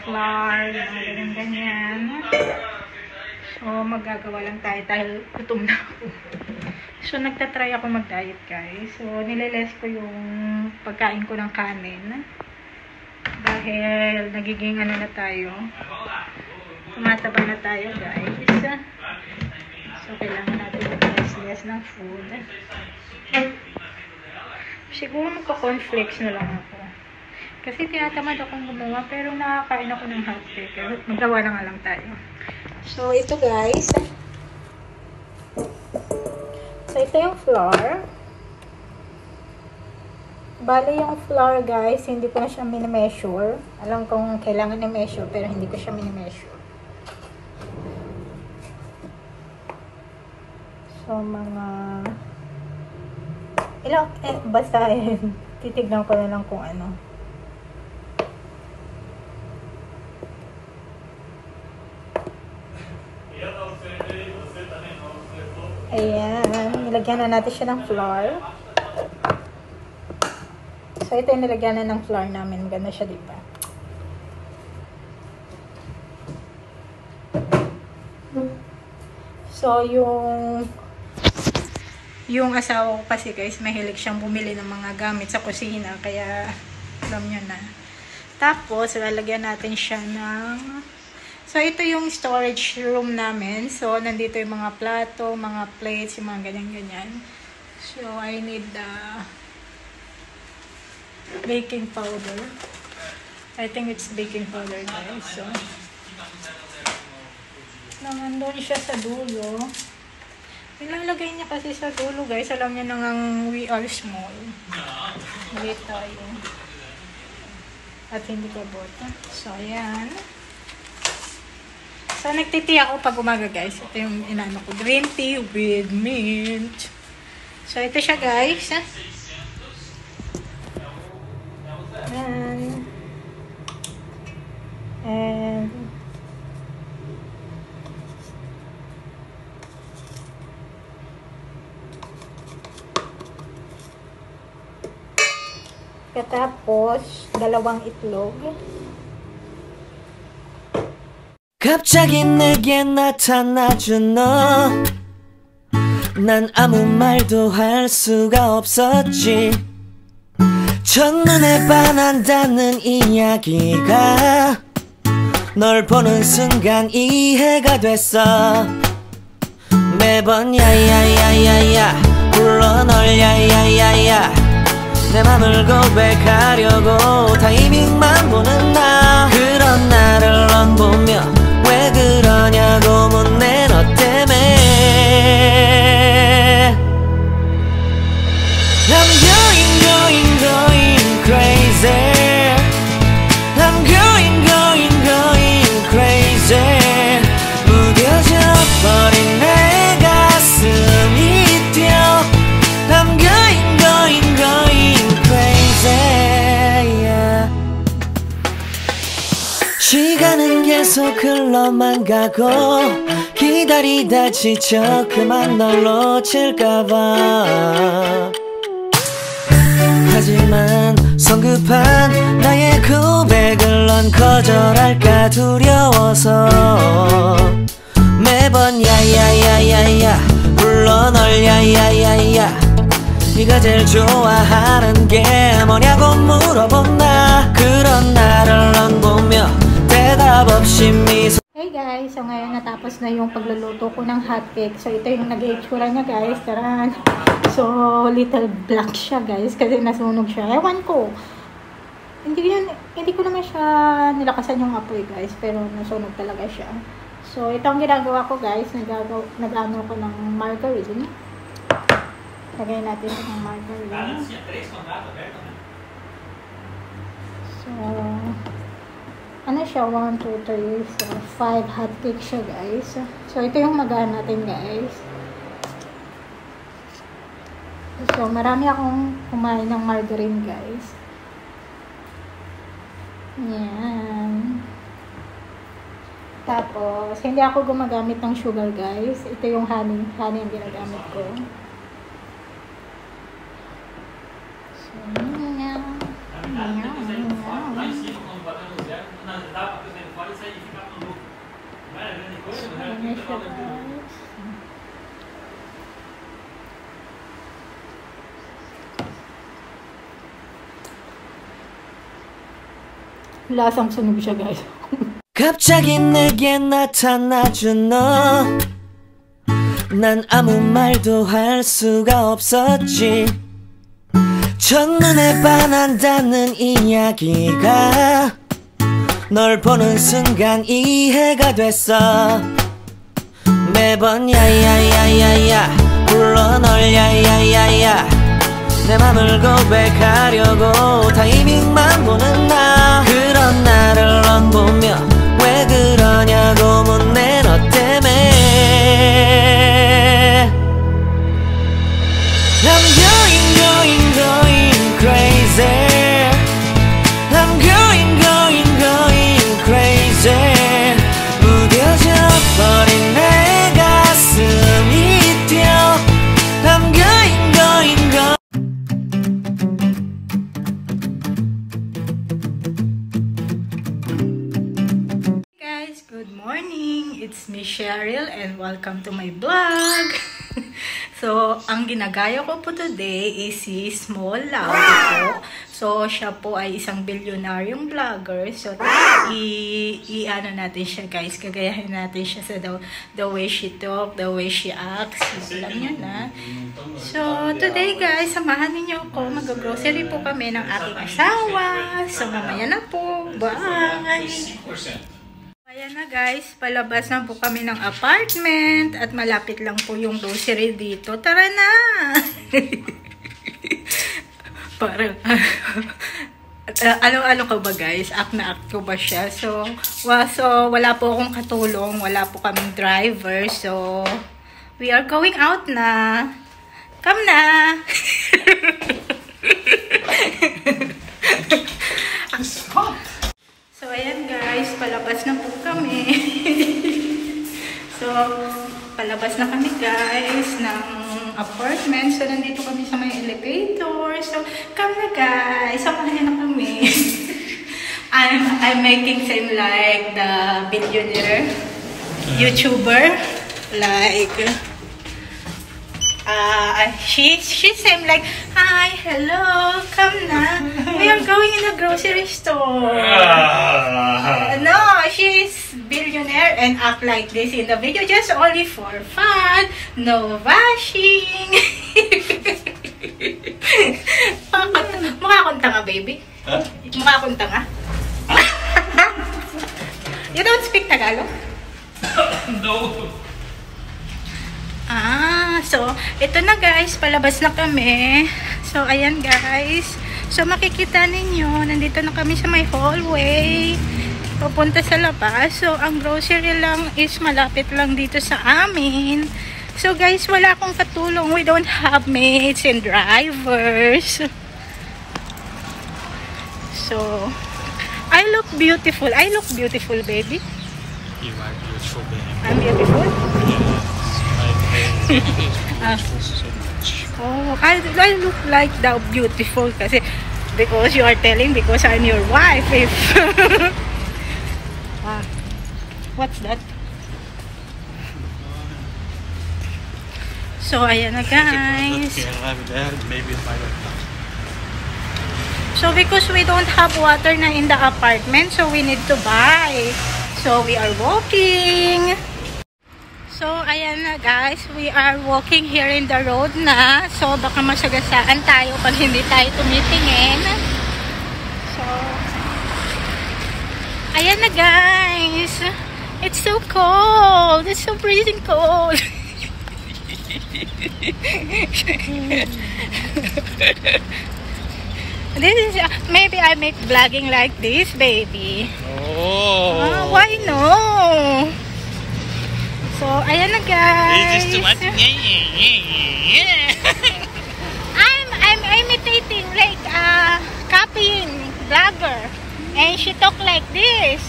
flour, yung mga ganyan-ganyan. So, magagawa lang tayo dahil gutom na ako. So, nagtatry ako mag-diet guys. So, nililess ko yung pagkain ko ng kanin. Dahil nagiging ano na tayo. Tumataba na tayo guys. So, kailangan natin mag-less ng food. Siguro magka-cornflakes na lang ako. Kasi tinatamad akong gumawa, pero nakakain ako ng hot cake. Magawa na nga lang tayo. So, ito guys. So, ito yung flour. Bali yung flour guys, hindi ko na siya mini-measure. Alam kong kailangan i-measure, pero hindi ko siya mini-measure. So, mga ilang, basta titignan ko na lang kung ano. Ayan, nilagyan na natin siya ng flour. So, ito yung nilagyan na ng flour namin. Ganda siya, diba? So, yung asawa ko kasi guys, mahilig siyang bumili ng mga gamit sa kusina. Kaya, alam nyo na. Tapos, lalagyan natin siya ng... So, ito yung storage room namin. So, nandito yung mga plato, mga plates, yung mga ganyan-ganyan. So, I need the baking powder. I think it's baking powder guys. So, nandun siya sa dulo. Nilalagay niya kasi sa dulo guys. Alam niya nang we are small. Maliit tayo. At hindi ko bota. So, ayan. So, nagtiti ako pag umaga guys. Ito yung inano ko. Green tea with mint. So, ito siya guys. And katapos, 2 itlog. 갑자기 내게 나타나준 너 난 아무 말도 할 수가 없었지 첫눈에 반한다는 이야기가 널 보는 순간 이해가 됐어 매번 야야야야야 불러 널 야야야야 내 맘을 고백하려고 타이밍만 보는 나 그런 나를 넌 보며 왜 그러냐고 묻네 너 때문에 I'm going crazy I'm going crazy 무뎌져 버린 내 가슴이 뛰어 I'm going crazy yeah. 시간은 계속 흘러만 가고 기다리다 지쳐 그만 널 놓칠까봐 하지만 성급한 나의 고백을 넌 거절할까 두려워서 매번 야야야야야 불러 널 야야야야 네가 제일 좋아하는 게 뭐냐고 물어본 나 그런 나를 넌 보며 대답 없이 미소 Hey guys, So ngayon natapos na yung pagluluto ko ng hotcake. So ito yung nag-itsura niya guys. Taran. So little black siya guys kasi nasunog siya. Ewan ko. Hindi ko naman siya nilakasan yung apoy guys, pero nasunog talaga siya. So ito ang ginagawa ko guys. Nag-ano ko ng margarine. Lagay natin ng margarine. So ano siya, 1, 2, 3, 4, 5 hotcake siya guys. So ito yung magaan natin guys. So marami akong kumain ng margarine guys. Yan. Tapos hindi ako gumagamit ng sugar guys. Ito yung honey ang ginagamit ko. So yan. lasang sunog siya guys. 갑자기 내게 나타나준 너 난 아무 말도 할 수가 없었지 첫눈에 반한다는 이야기가 널 보는 순간 이해가 됐어 매번 야야야야야 불러 널 야야야야 내 맘을 고백하려고 타이밍만 보는 나 그런 나를 넌 보며 왜 그러냐고 묻네 너 때문에 I'm going crazy I'm going crazy 무뎌져 버린 내 가슴이 뛰어 I'm going Guys, good morning! It's me Cheryl and welcome to my vlog! So, ang ginagaya ko po today is si Small Laudi po. So, siya po ay isang bilyonaryong vlogger. So, i-ano natin siya guys. Gagayahin natin siya sa the way she talk, the way she acts. Alam nyo na. So, today guys, samahan ninyo ako. Mag-grocery po kami ng aking asawa. So, mamaya na po. Bye! Ayan na guys, palabas na po kami ng apartment at malapit lang po yung grocery dito. Tara na! Parang, ano ka ba guys? Act na act ko ba siya? So, wala po akong katulong, wala po kaming driver. So, we are going out na. Come na! So, ayan guys, palabas na po kami. So, palabas na kami guys ng apartment. So, nandito kami sa may elevator. So, come na guys, samahan na kami. I'm making seem like the billionaire YouTuber. Like, she seemed like, hi, hello, come na. We are going in a grocery store. No, she's billionaire and act like this in the video just only for fun. No bashing. Mukha akong tanga, baby. Huh? Mukha akong tanga. You don't speak Tagalog? No. So, ito na guys, palabas na kami. So, ayan guys. So, makikita ninyo, nandito na kami sa may hallway. Papunta sa labas. So, ang grocery lang is malapit lang dito sa amin. So, guys, wala akong katulong. We don't have mates and drivers. So, I look beautiful. I look beautiful, baby. You are beautiful, baby. I'm beautiful? Oh, I look like the beautiful kasi because you are telling because I'm your wife. If what's that? So ayan na guys. So because we don't have water na in the apartment, so we need to buy. So we are walking. So ayan na guys, we are walking here in the road na. So baka masagasaan tayo pag hindi tayo tumitingin. So ayan na guys. It's so cold. It's so freezing cold. This is maybe I make vlogging like this, baby. Oh. Why no? So ayan na guys. This is too much. I'm imitating like copying vlogger, and she talk like this.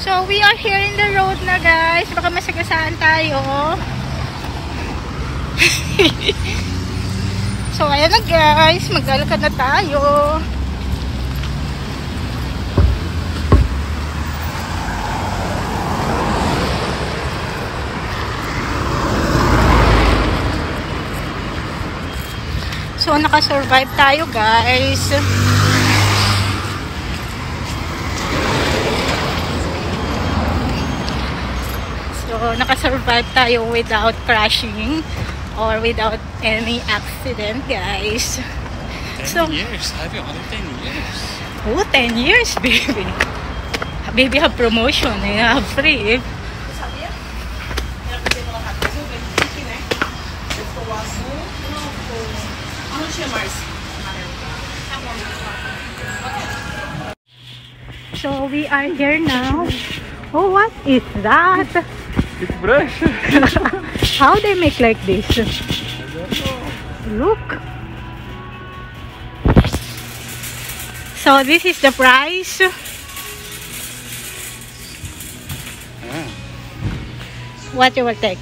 So we are here in the road na guys. Baka masagasaan tayo. So ayan na guys, maglalakad na tayo. So naka-survive tayo guys. So naka-survive tayo without crashing or without any accident guys. 10 years. I've been only 10 years. Oh, 10 years baby. Baby have promotion, have free. So we are here now. Oh, what is that? It's brush. How they make like this? Look. So this is the price. What you will take?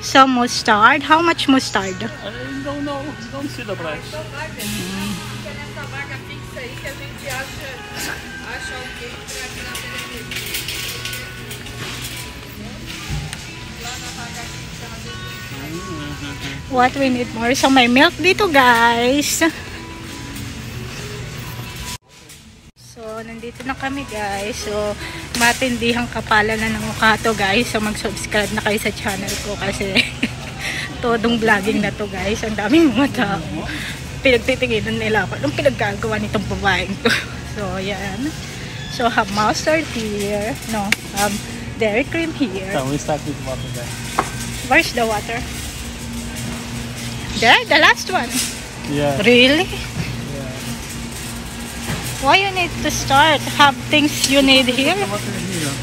Some mustard. How much mustard? I don't know. Don't see the price. What we need more? So may milk dito guys. So nandito na kami guys. So matindihang kapalan na ng mukha to guys. So mag-subscribe na kayo sa channel ko kasi todong vlogging na to guys. Ang daming mga tao. Pinagtitinginan nila ako. Anong pinaggagawa nitong babaeng to? So yan. So have mustard here. No, have dairy cream here. So we start with water then. Where's the water? There, the last one. Yeah. Really? Why you need to start? Have things you need here? Water here.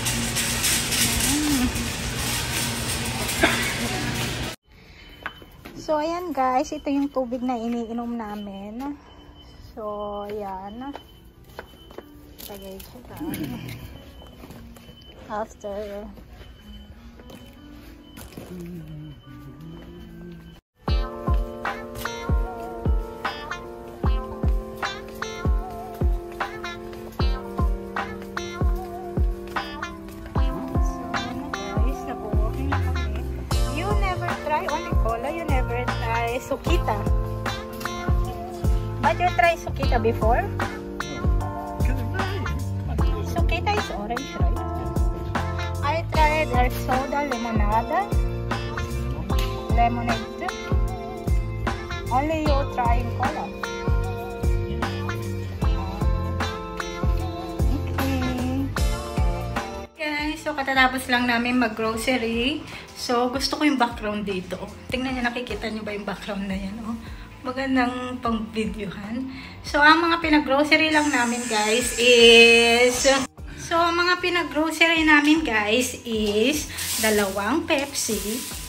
So, ayan guys. Ito yung tubig na iniinom namin. So, ayan. Lagay ko lang. After... Sukita. But you try Sukita before? Sukita is orange, right? I tried their soda limonada. Lemonade. Only you trying cola. Okay. Guys, so katatapos lang namin mag-grocery. So, gusto ko yung background dito. Tingnan niyo, nakikita niyo ba yung background na yan? Oh? Magandang pang-videohan. So, ang mga pinag-grocery lang namin, guys, is... So, ang mga pinag-grocery namin, guys, is 2 Pepsi.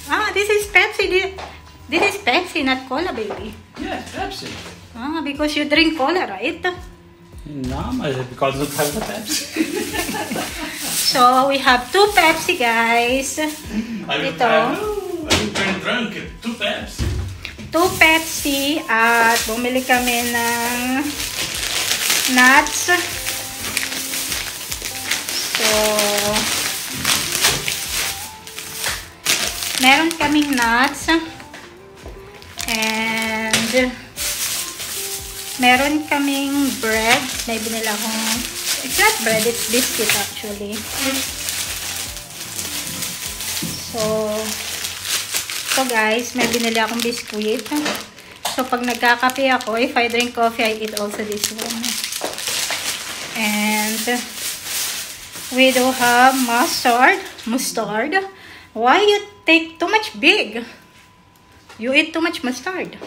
Ah, this is Pepsi. This is Pepsi, not cola, baby. Yeah, Pepsi. Ah, because you drink cola, right? No, because of the Pepsi. So, we have 2 Pepsi, guys. Ito. I'm very drunk. 2 Pepsi. 2 Pepsi at bumili kami ng nuts. So, meron kaming nuts and meron kaming bread. May binila akong It's not bread, it's biscuit actually. So guys, may binili akong biskuit. So pag nagkakape ako, if I drink coffee, I eat also this one. And we do have mustard. Why you take too much big? You eat too much mustard.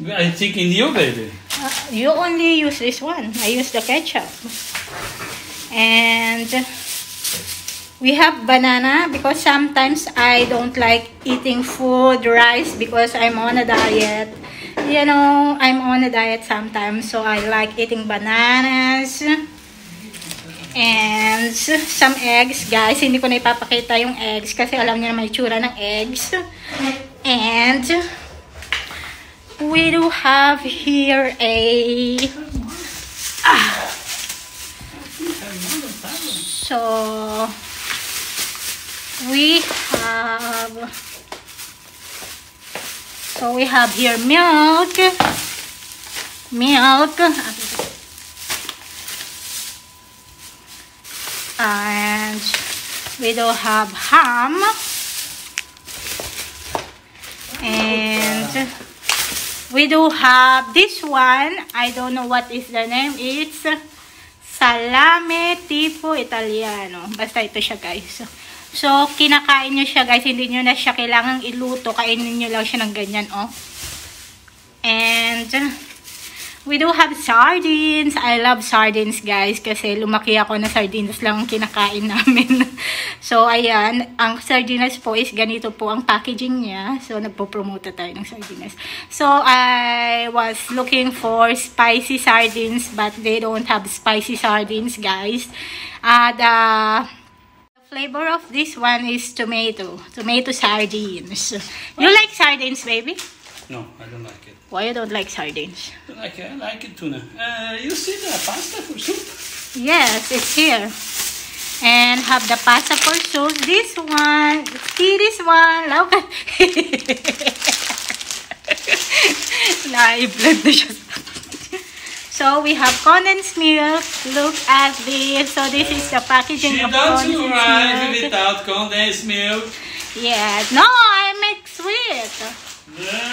I think in you, baby. You only use this one. I use the ketchup. And we have banana because sometimes I don't like eating food, rice, because I'm on a diet. You know, I'm on a diet sometimes, so I like eating bananas. And some eggs, guys. Hindi ko na ipapakita yung eggs kasi alam niyo na may tsura ng eggs. And we do have here a so we have here milk. And we do have ham. And we do have this one. I don't know what is the name. It's salame tipo italiano. Basta ito siya, guys. So, kinakain nyo siya, guys. Hindi nyo na siya kailangang iluto. Kainin nyo lang siya ng ganyan, oh. And we do have sardines. I love sardines, guys. Kasi lumaki ako na sardines lang ang kinakain namin. So, ayan. Ang sardines po is ganito po ang packaging niya. So, nagpo-promote tayo ng sardines. So, I was looking for spicy sardines. But they don't have spicy sardines, guys. The flavor of this one is tomato sardines. You like sardines, baby? No, I don't like it. Why you don't like sardines? I like it tuna. You see the pasta for soup? Yes, it's here. And have the pasta for soup. This one. See this one. Look at na-i-blend na siya. So, we have condensed milk. Look at this. So, this is the packaging of condensed milk. She don't survive without condensed milk. Yes. No, I make sweet.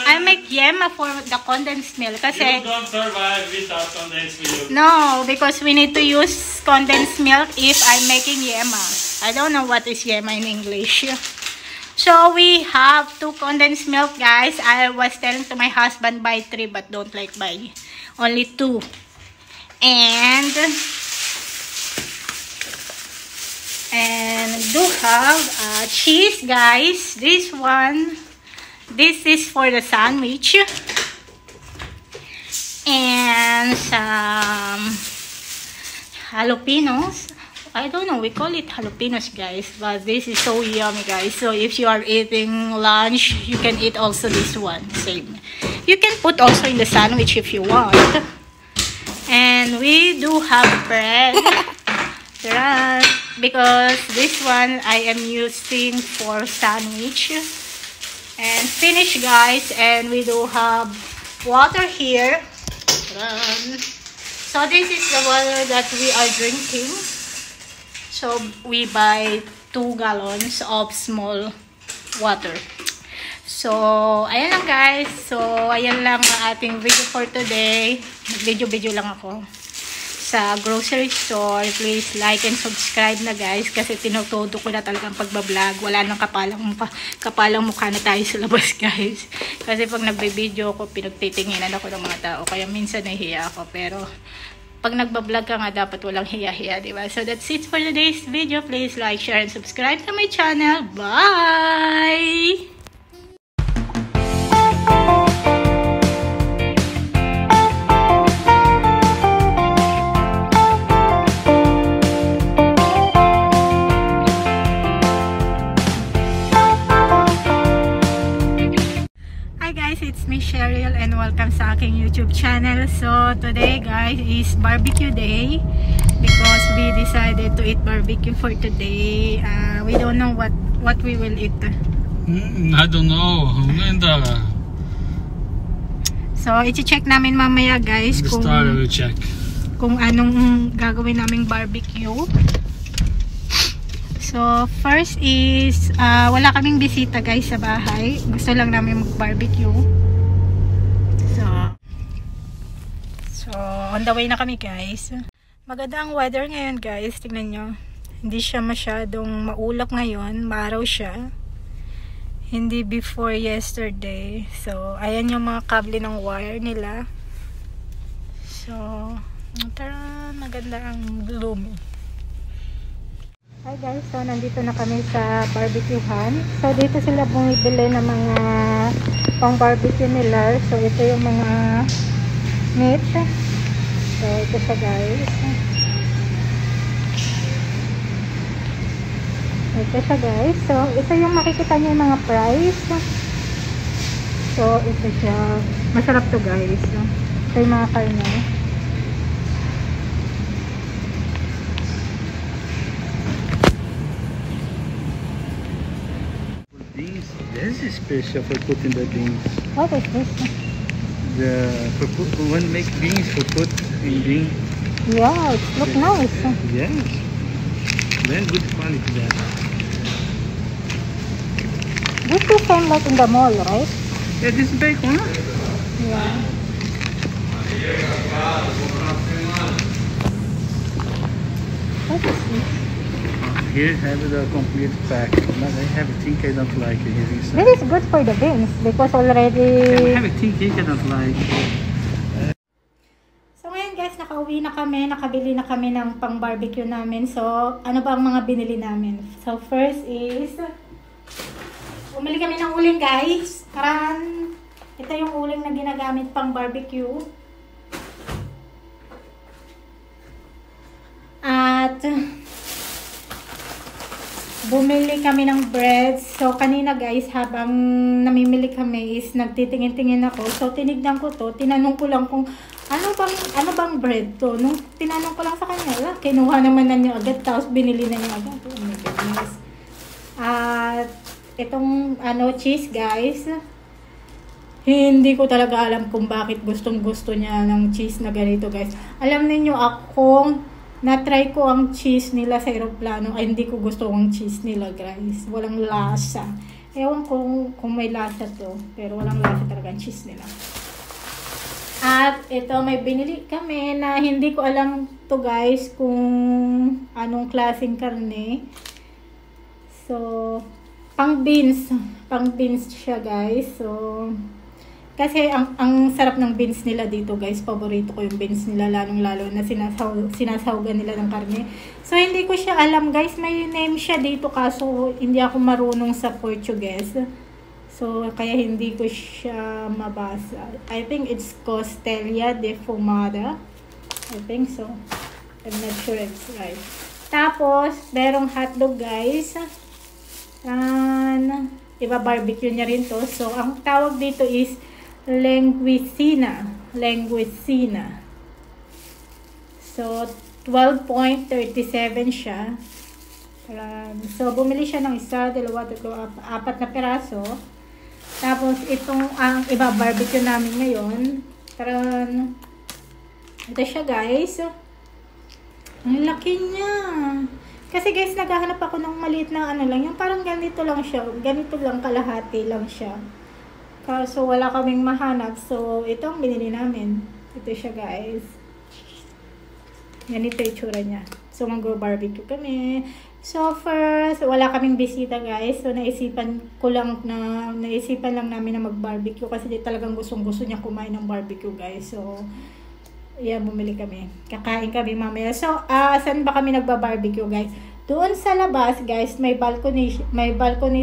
I make yema for the condensed milk. Kasi, you don't survive without condensed milk. No, because we need to use condensed milk if I'm making yema. I don't know what is yema in English. So, we have 2 condensed milk, guys. I was telling to my husband buy 3 but don't like buy. Only 2. And do have cheese, guys. This one. This is for the sandwich. And some jalapenos. I don't know, we call it jalapenos, guys. But this is so yummy, guys. So if you are eating lunch, you can eat also this one. Same. You can put also in the sandwich if you want. And we do have bread. Because this one I am using for sandwich. And finish, guys, and we do have water here. So this is the water that we are drinking. So we buy 2 gallons of small water. So ayan lang, guys. So ayan lang ang ating video for today. Video lang ako sa grocery store. Please like and subscribe na, guys, kasi tinutodo ko na talagang pagbablog. Wala nang kapalang mukha na tayo sa labas, guys. Kasi pag nagbe-video ko, pinagtitinginan ako ng mga tao, kaya minsan nahihiya ako. Pero pag nagbablog ka nga, dapat walang hiya-hiya, diba? So that's it for today's video. Please like, share, and subscribe to my channel. Bye! It's me, Cheryl, and welcome sa aking YouTube channel. So today, guys, is barbecue day because we decided to eat barbecue for today. We don't know what we will eat. I don't know. So i-check namin mamaya, guys, will check kung anong gagawin naming barbecue. So, first is, wala kaming bisita guys sa bahay. Gusto lang namin mag-barbecue. So, on the way na kami guys. Maganda ang weather ngayon guys. Tingnan nyo. Hindi siya masyadong maulap ngayon. Maaraw siya. Hindi before yesterday. So, ayan yung mga kable ng wire nila. So, tara, maganda ang bloom. Hi guys, so nandito na kami sa barbecuehan. So, dito sila bumibili ng mga pang barbecue nila. So, ito yung mga meat. So, ito siya guys. Ito siya guys. So, ito yung makikita niyo yung mga price. So, ito siya. Masarap to guys. Ito yung mga karne. Beans. This is special for putting the beans. What is this? When make beans for put in bean. Yeah, it looks nice. Yes. Very good quality that. This is same like in the mall, right? Yeah, this is bacon. Huh? Yeah. What is this? Here have the complete pack. But I have a think I don't like it. Here is This is good for the beans because I already... have a think I don't like. So ngayon guys, nakauwi na kami, nakabili na kami ng pang barbecue namin. So, ano ba ang mga binili namin? So, first is, bumili kami ng uling guys. Karan, ito yung uling na ginagamit pang barbecue. At, bumili kami ng bread. So, kanina guys, habang namimili kami is nagtitingin-tingin ako. So, tinignan ko to. Tinanong ko lang kung ano bang bread to. Nung tinanong ko lang sa kanya, kinuha naman na niya agad. Tapos, binili na niya agad. Oh my goodness. At, itong cheese guys. Hindi ko talaga alam kung bakit gustong-gusto niya ng cheese na ganito guys. Alam niyo akong na-try ko ang cheese nila sa aeroplano. Ay, hindi ko gusto ang cheese nila, guys. Walang lasa. Ewan ko kung may lasa to. Pero walang lasa talaga ang cheese nila. At ito, may binili kami na hindi ko alam to guys kung anong klaseng karne. So, pang beans. Pang beans siya, guys. So, kasi ang sarap ng beans nila dito guys. Paborito ko yung beans nila lalong-lalo na sinasahugan nila ng karne. So hindi ko siya alam guys. May name siya dito kaso hindi ako marunong sa Portuguese. So kaya hindi ko siya mabasa. I think it's Costelia de Fumada. I think so. I'm not sure it's right. Tapos merong hotdog guys. Iba-barbecue niya rin to. So ang tawag dito is Linguicina. So, 12.37 siya. So, bumili siya ng isa, dalawa, tatlo, apat na peraso. Tapos, itong ang iba-barbecue namin ngayon. Ito siya, guys. Ang laki niya. Kasi, guys, naghahanap ako ng maliit na lang. Yung parang ganito lang siya. Ganito lang, kalahati lang siya. Kaso wala kaming mahanap. So, ito ang binili namin. Ito siya guys. Ganito yung itsura niya. So, mag-barbecue kami. So, first, wala kaming bisita guys. So, naisipan lang namin na mag-barbecue. Kasi talagang gustong-gusto niya kumain ng barbecue guys. So, yan, bumili kami. Kakain kami mamaya. So, saan ba kami nagba-barbecue guys? Doon sa labas, guys, may balcony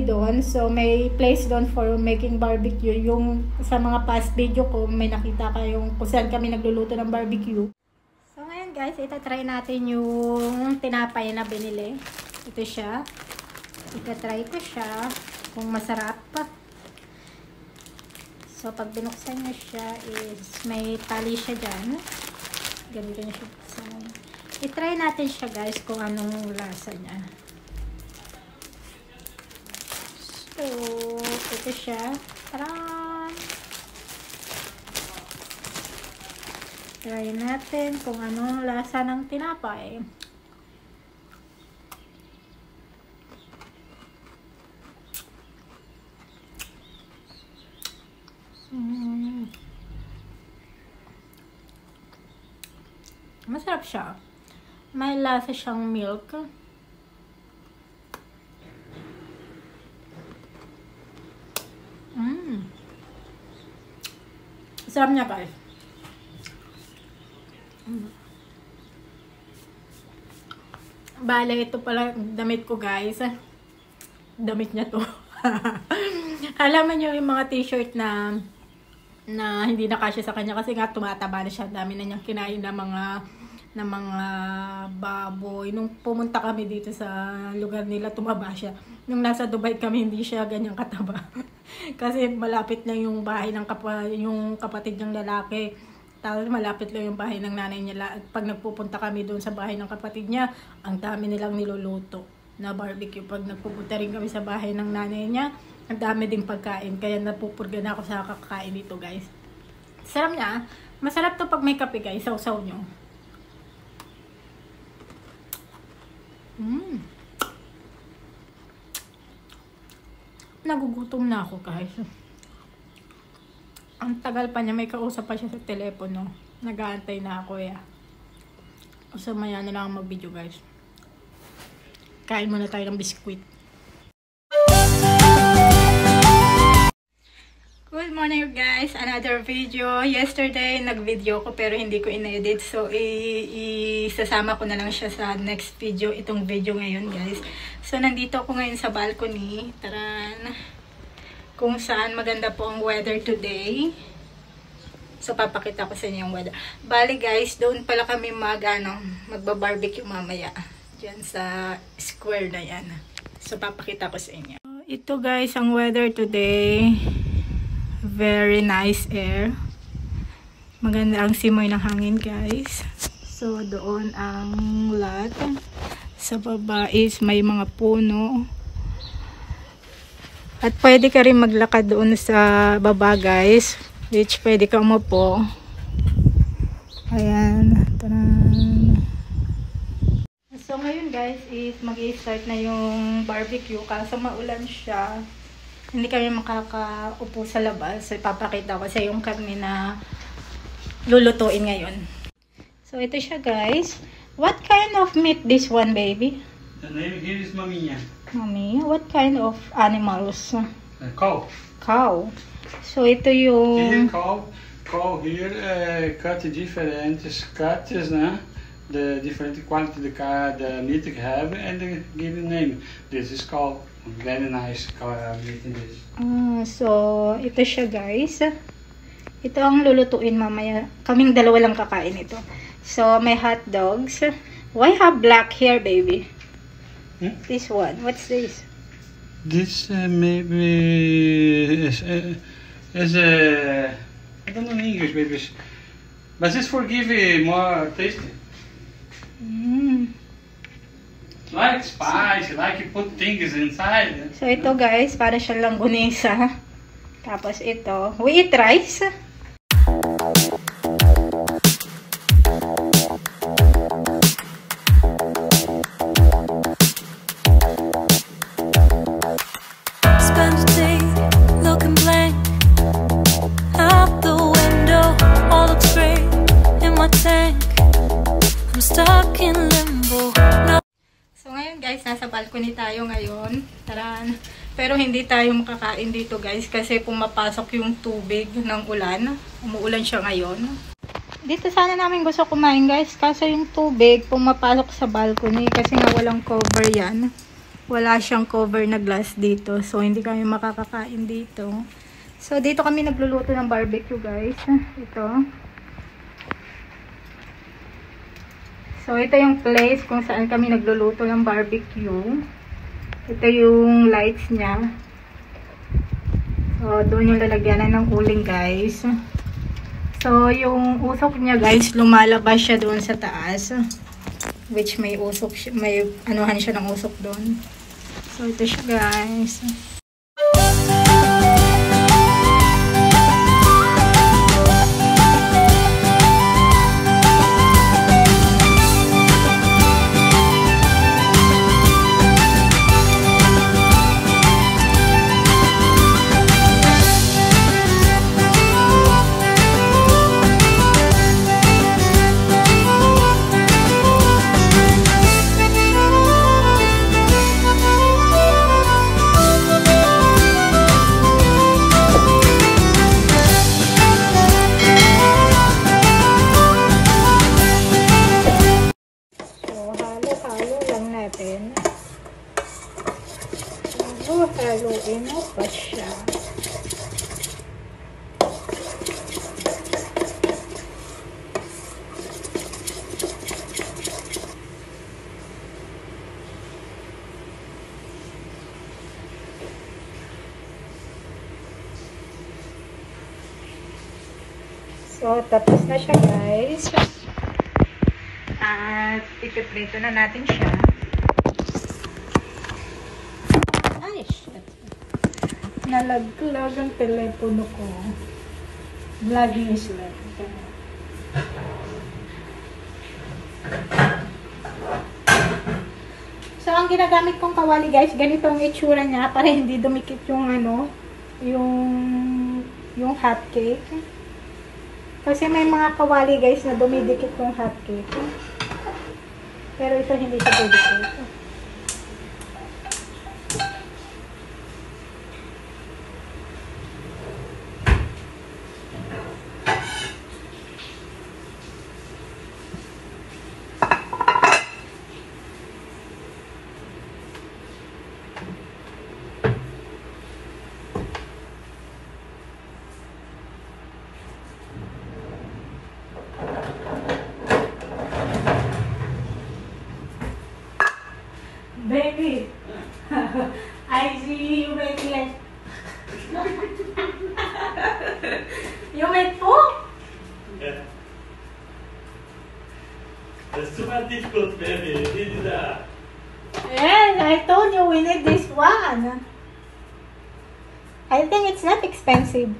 doon. So, may place doon for making barbecue. Yung sa mga past video ko, may nakita kayong kung saan kami nagluluto ng barbecue. So, ngayon, guys, itatry natin yung tinapay na binili. Ito siya. Itatry ko siya kung masarap. So, pag binuksan nyo siya is may tali siya dyan. Ganito na siya. I-try natin siya guys kung anong lasa niya. So, ito siya. Taran! Try natin kung anong lasa ng tinapay. Masarap siya. May lasa siyang milk. Sarap niya, guys. Bale, ito pala damit ko, guys. Damit niya to. Alam niyo yung mga t-shirt na hindi na kasya sa kanya kasi nga tumataba na siya. Dami na niyang kinain ng mga baboy. Nung pumunta kami dito sa lugar nila, tumaba siya. Nung nasa Dubai kami, hindi siya ganyang kataba. Kasi malapit lang yung bahay ng yung kapatid niyang lalaki. Tapos malapit lang yung bahay ng nanay niya. At pag nagpupunta kami doon sa bahay ng kapatid niya, ang dami nilang niluluto na barbecue. Pag nagpupunta rin kami sa bahay ng nanay niya, ang dami ding pagkain. Kaya napupurga na ako sa kakain dito, guys. Sarap niya. Masarap to pag may kape, guys. Sausaw nyo. Nagugutom na ako, guys. Ang tagal pa niya. May kausap pa siya sa telepono. Nag-aantay na ako, So, maya na lang mag-video, guys. Kain muna tayo ng biskwit. Good morning, guys. Another video. Yesterday, nag-video ko pero hindi ko in-edit. So, isasama ko na lang siya sa next video. Itong video ngayon, guys. So, nandito ako ngayon sa balcony. Taran. Kung saan maganda po ang weather today. So, papakita ko sa inyo yung weather. Bali, guys, doon pala kami magba-barbecue mamaya. Diyan sa square na yan. So, papakita ko sa inyo. Ito, guys, ang weather today. Very nice air. Maganda ang simoy ng hangin, guys. So, doon ang lot. Sa baba is may mga puno. At pwede ka rin maglakad doon sa baba, guys. Which pwede ka umupo. Ayan. Taran. So, ngayon, guys, is mag-i-start na yung barbecue. Kaso maulan siya. Hindi kami makakaupo sa labas. So, ipapakita ko sa yung karne na lulutuin ngayon. So, ito siya, guys. What kind of meat this one, baby? The name here is Maminha. Mami, what kind of animals? Cow. Cow. So, ito yung... Here, cow here, cut different cuts, the different quality the meat have, and give a name. This is called very nice meat in this. So, ito siya, guys. Ito ang lulutuin mamaya. Kaming dalawa lang kakain ito. So, may hot dogs. Why have black hair, baby? This one. What's this? This maybe is I don't know in English, maybe, but this for give it more tasty. Like spice, like you put things inside. So, ito, guys, para siya lang gunisa. Tapos ito, we eat rice. Spend a day looking blank out the window. All looks great in my tank. I'm stuck in limbo. So, ngayon, guys, nasa balcony tayo ngayon. Taran. Pero hindi tayo makakain dito, guys, kasi pumapasok yung tubig ng ulan. Umuulan siya ngayon. Dito sana namin gusto kumain, guys, kasi yung tubig pumapasok sa balcony kasi nga walang cover yan. Wala siyang cover na glass dito. So, hindi kami makakakain dito. So, dito kami nagluluto ng barbecue, guys. Ito. So, ito yung place kung saan kami nagluluto ng barbecue. Ito yung lights niya. So, doon yung lalagyanan ng uling, guys. So, yung usok niya, guys, lumalabas siya doon sa taas. Which may usok, may anuhan siya ng usok doon. So, ito siya, guys. Lagay mo pa siya. So, tapos na siya, guys. At ipiprito na natin siya. Ay, shit. Nalaglag ang telepono ko. Vlogging is live. So, ang ginagamit kong kawali, guys, ganito ang itsura niya para hindi dumikit yung ano, yung hot cake. Kasi may mga kawali, guys, na dumidikit yung hot cake. Pero ito hindi siya dumidikit. Baby, I see you making like... You made food? Yeah. That's too much difficult, baby. This is that. Yes, I told you we need this one. I think it's not expensive.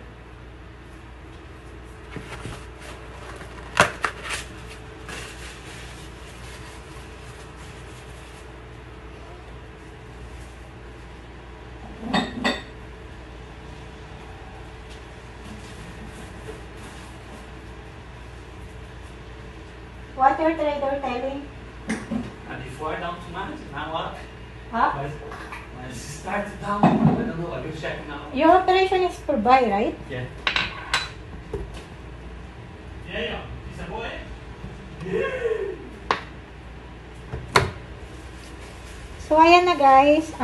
What your trader telling? And before down too much, now what? Huh? When it started down, I don't know, I will check now. Your operation is for buy, right? Yeah. Yeah. Is a boy? So, ayan na guys.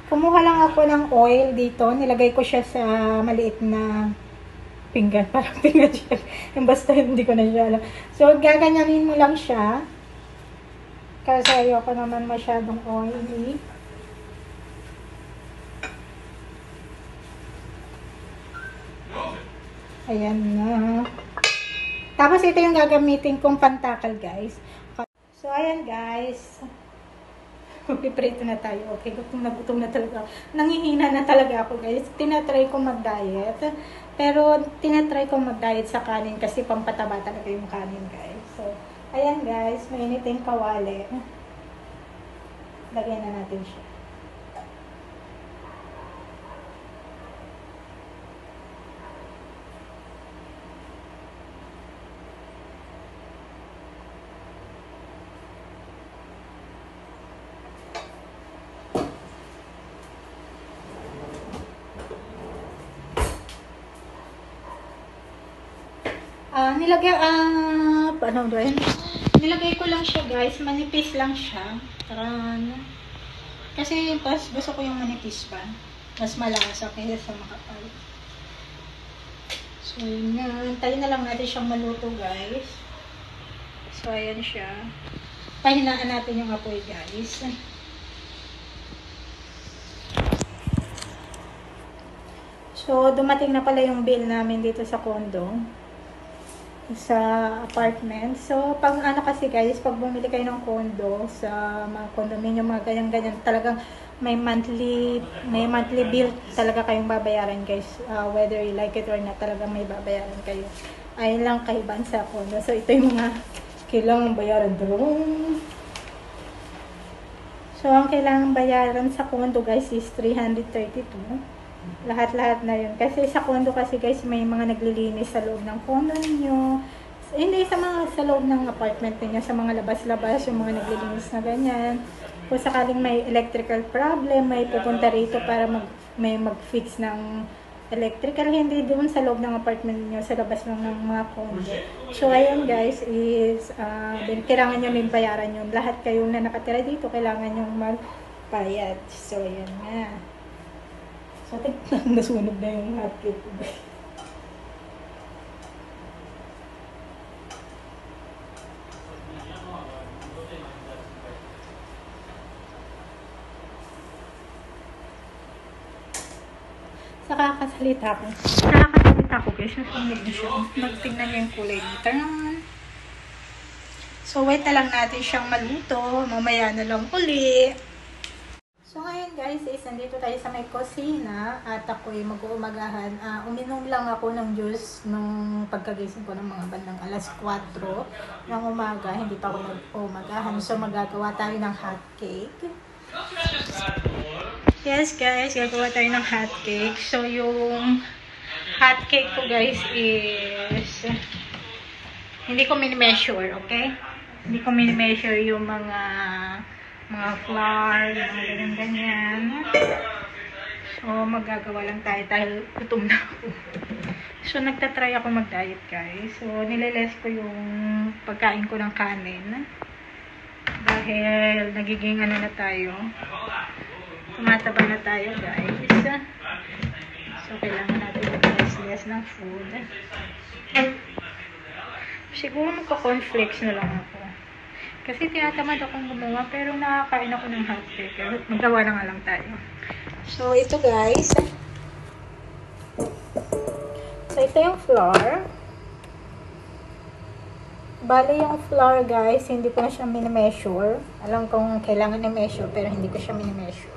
Kumuha lang ako ng oil dito. Nilagay ko siya sa maliit na pinggan. Parang pinggan siya. Basta hindi ko na siya alam. So, gaganyanin mo lang siya. Kasi ayoko naman masyadong oily. Ayan na. Tapos ito yung gagamitin kong pantakal, guys. So, ayan guys. Piprito na tayo. Okay, gutom na talaga. Nangihina na talaga ako, guys. Tinatry ko mag-diet. Pero, tinatry ko mag-diet sa kanin kasi pampataba talaga yung kanin, guys. So, ayan guys. Mainit yung kawali. Lagyan na natin siya. Nilagay ko lang siya guys, manipis lang siya. Kasi pas gusto ko yung manipis pa. Mas malasa kaysa sa makapal. So yun nga, tayo na lang natin siyang maluto guys. So ayan siya. Pahinaan natin yung apoy guys. So dumating na pala yung bill namin dito sa condo. Sa apartment. So, pag ano kasi guys, pag bumili kayo ng condo sa mga condominium, mga ganyan-ganyan, talagang may monthly bill talaga kayong babayaran guys. Whether you like it or not, talagang may babayaran kayo. Ayun lang kaibahan sa condo. So, ito yung mga kailangan bayaran doon. So, ang kailangan bayaran sa condo guys is 332. Lahat-lahat na yun. Kasi sa condo kasi guys, may mga naglilinis sa loob ng condo ninyo. Hindi sa loob ng apartment ninyo, sa mga labas-labas, yung mga naglilinis na ganyan. Kung sakaling may electrical problem, may pupunta rito para may mag-fix ng electrical. Hindi doon sa loob ng apartment ninyo, sa labas lang ng mga condo. So, ayun guys, is kailangan nyo rin bayaran yun. Lahat kayo na nakatira dito, kailangan nyo magbayad. So, ayun nga. So, tignan, nasunog na yung hotcake ko. Nakakasalita ko guys, nasunog na siya. Nagtingnan niya yung kulay nito. So, wait na lang natin siyang maluto. Mamaya na lang uli. So, ngayon guys, nandito tayo sa may kusina at ako'y mag-uumagahan. Uminom lang ako ng juice nung pagkagising ko ng mga bandang alas 4 ng umaga. Hindi pa ako nag-uumagahan. So, magagawa tayo ng hot cake. Yes guys, gagawa tayo ng hot cake. So, yung hot cake ko guys is hindi ko mini-measure, okay? Hindi ko mini-measure yung mga flour, yung mga ganyan-ganyan. So, magagawa lang tayo dahil gutom na ako. So, nagtatry ako mag-diet guys. So, nililess ko yung pagkain ko ng kanin. Dahil nagiging ano na tayo. Tumataba na tayo guys. So, kailangan natin mag-less ng food. Siguro magka-cornflakes na lang ako. Kasi tinatamad akong gumawa, pero nakakain ako ng hot cake. Magawa na nga lang tayo. So, ito guys. So, ito yung flour. Bali yung flour guys, hindi ko na siya mini-measure. Alam kong kailangan i-measure, pero hindi ko siya mini-measure.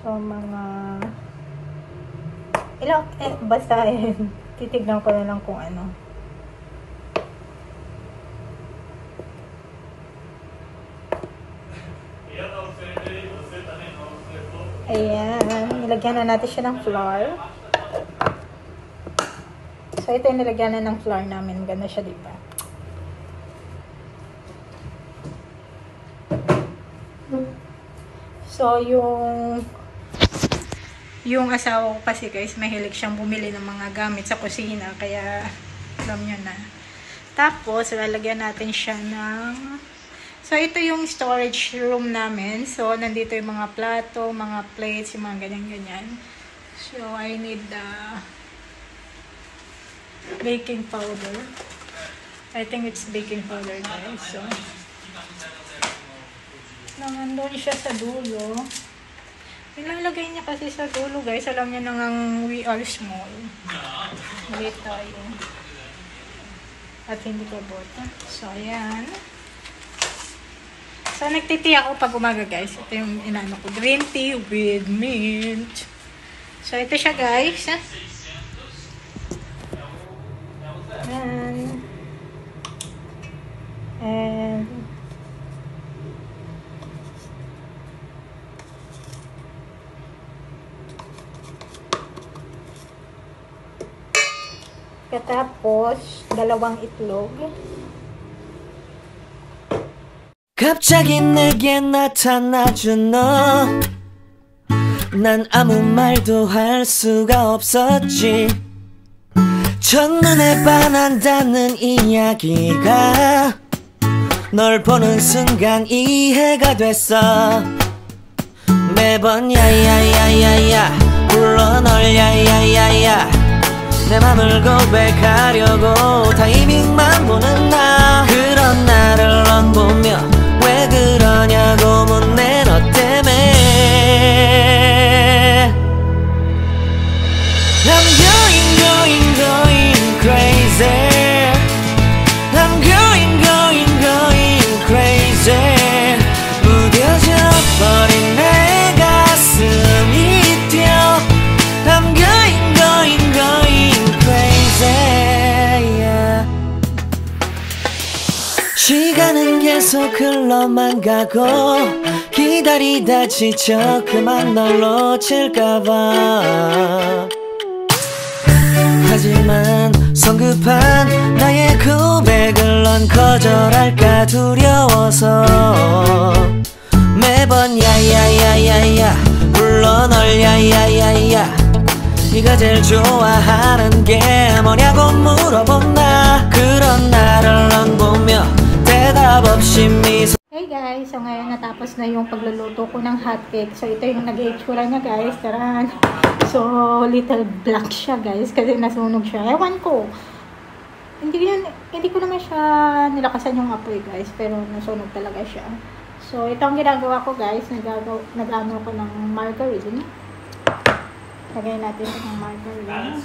So, mga ilang, basta titignan ko na lang kung ano. Ayan, nilagyan na natin siya ng flour. So, ito yung nilagyan na ng flour namin. Ganda siya, diba? So, yung asawa ko kasi guys, mahilig siyang bumili ng mga gamit sa kusina. Kaya, alam nyo na. Tapos, lalagyan natin siya ng... So, ito yung storage room namin. So, nandito yung mga plato, mga plates, yung mga ganyan-ganyan. So, I need the baking powder. I think it's baking powder, guys. So, nandun siya sa dulo. Nilalagay niya kasi sa dulo, guys. Alam niya nang we are small. Maliit tayo. At hindi ko bota. So, ayan. So, nagtiti ako pag umaga, guys. Ito yung inano ko. Green tea with mint. So, ito siya, guys. And katapos, 2 itlog. 갑자기 내게 나타나준 너 난 아무 말도 할 수가 없었지 첫눈에 반한다는 이야기가 널 보는 순간 이해가 됐어 매번 야야야야야 불러 널 야야야야 내 맘을 고백하려고 타이밍만 보는 나 그런 나를 넌 보며 왜 그러냐고 묻네 너 때문에 I'm going crazy I'm going crazy 무뎌져 버린 내 가슴이 뛰어 I'm going crazy yeah. 시간은 계속 흘러만 가고 기다리다 지쳐 그만 널 놓칠까봐 하지만 성급한 나의 고백을 넌 거절할까 두려워서 매번 야야야야야 불러 널 야야야야 네가 제일 좋아하는 게 뭐냐고 물어본 나 그런 나를 넌 보며 대답 없이 미소 Hey guys, So ngayon natapos na yung pagluluto ko ng hotcake. So ito yung nag-itsura niya guys. Taran. So little black siya guys kasi nasunog siya. Ewan ko. Hindi ko naman siya nilakasan yung apoy guys, pero nasunog talaga siya. So ito ang ginagawa ko guys. Nag-ano ko ng margarine. Lagay natin ito ng margarine.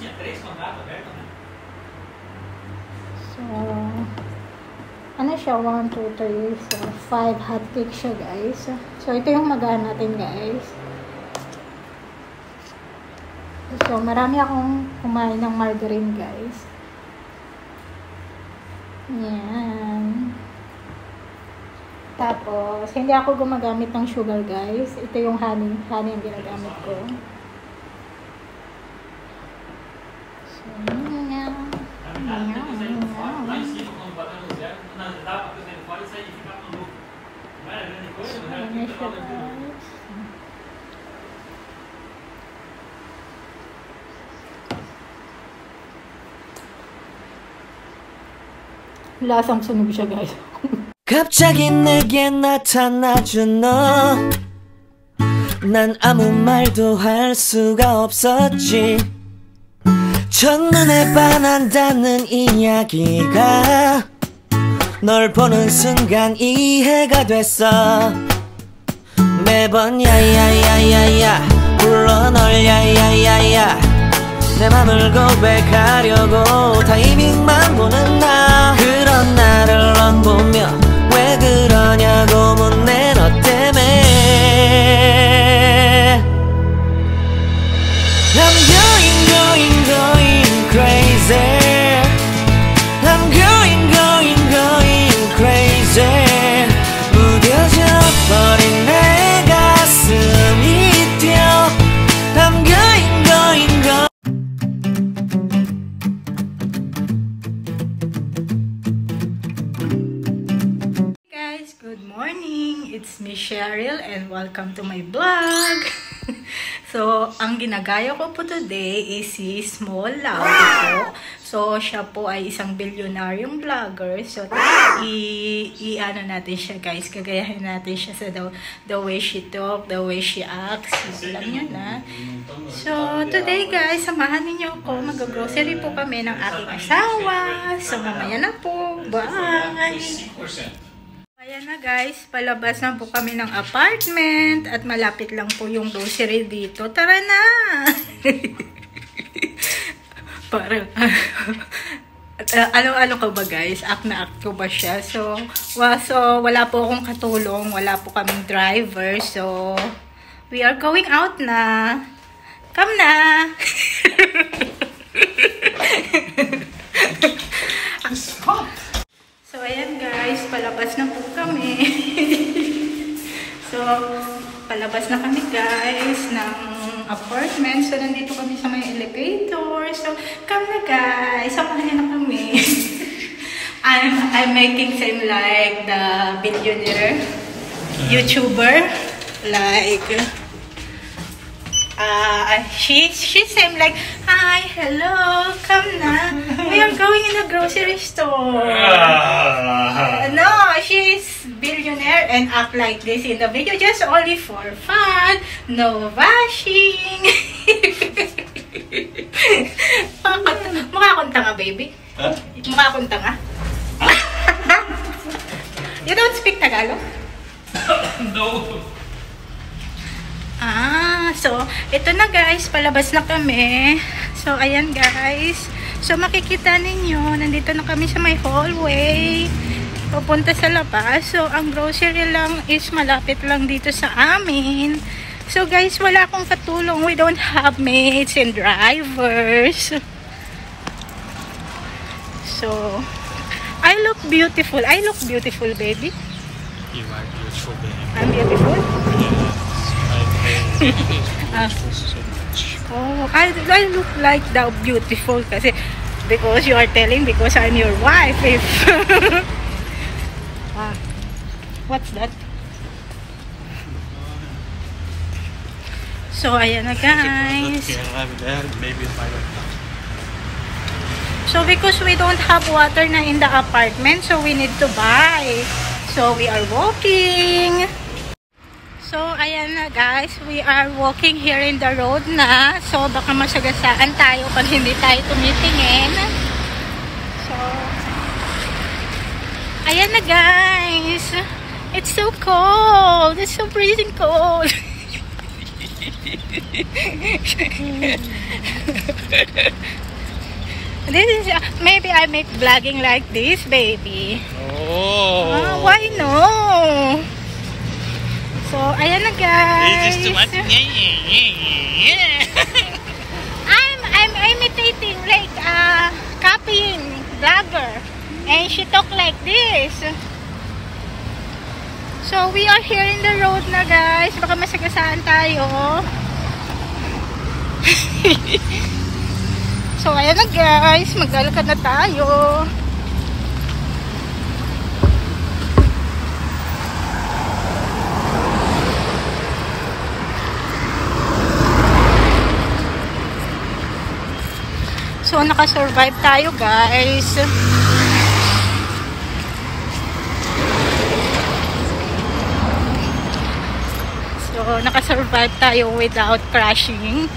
So ano siya, 1, 2, 3, 4, 5 hotcake siya guys. So ito yung magaan natin guys. So marami akong kumain ng margarine guys. Yan. Tapos hindi ako gumagamit ng sugar guys. Ito yung honey ang ginagamit ko. So yan. lasang sunog siya guys. 갑자기 내게 나타나준 너 난 아무 말도 할 수가 없었지 첫눈에 반한다는 이야기가 널 보는 순간 이해가 됐어 매번 야야야야야 불러 널 야야야야 내 맘을 고백하려고 타이밍만 보는 나 그런 나를 넌 보며 왜 그러냐고 묻네 너 때문에 I'm going crazy I'm going crazy 무뎌져 버린 내 가슴이 뛰어 I'm going Guys, good morning! It's me Cheryl and welcome to my vlog! So, ang ginagaya ko po today is si Small Laudi po. So, siya po ay isang bilyonaryong vlogger. So, i-ano natin siya guys. Kagayahin natin siya sa the way she talk, the way she acts. Alam nyo na. So, today guys, samahan ninyo ako. Mag-grocery po kami ng aking asawa. So, mamaya na po. Bye! Ayan na guys, palabas na po kami ng apartment at malapit lang po yung grocery dito. Tara na! Parang, ano ko ba guys? Act na act ko ba siya? So, wala po akong katulong, wala po kaming driver. So, we are going out na. Come na! So, ayan guys, palabas na po kami. So, palabas na kami guys ng apartment. So, nandito kami sa may elevator. So, come na guys, samahan niyo na kami. I'm making seem like the billionaire YouTuber. Like, she seemed like, hi, hello, come na. We are going in a grocery store. No, she's billionaire and act like this in the video just only for fun. No bashing. Mukha akong tanga, baby. Huh? Mukha akong tanga. You don't speak Tagalog? No. So, ito na guys, palabas na kami. So, ayan guys. So, makikita ninyo, nandito na kami sa may hallway. Papunta sa labas. So, ang grocery lang is malapit lang dito sa amin. So, guys, wala akong katulong. We don't have mates and drivers. So, I look beautiful. I look beautiful, baby. You are beautiful, baby. I'm beautiful? So much. Oh, I look like the beautiful kasi because you are telling because I'm your wife. If what's that? So ayan na guys. So because we don't have water na in the apartment, so we need to buy. So we are walking. So ayan na guys, we are walking here in the road na. So baka masagasaan tayo pag hindi tayo tumitingin. So ayan na guys. It's so cold. It's so freezing cold. This is maybe I make vlogging like this, baby. Oh. Why no? So ayan na guys. This is too much. I'm imitating like copying vlogger, and she talk like this. So we are here in the road na guys. Baka masagasaan tayo. So ayan na guys, maglalakad na tayo. So naka-survive tayo guys. So naka-survive tayo without crashing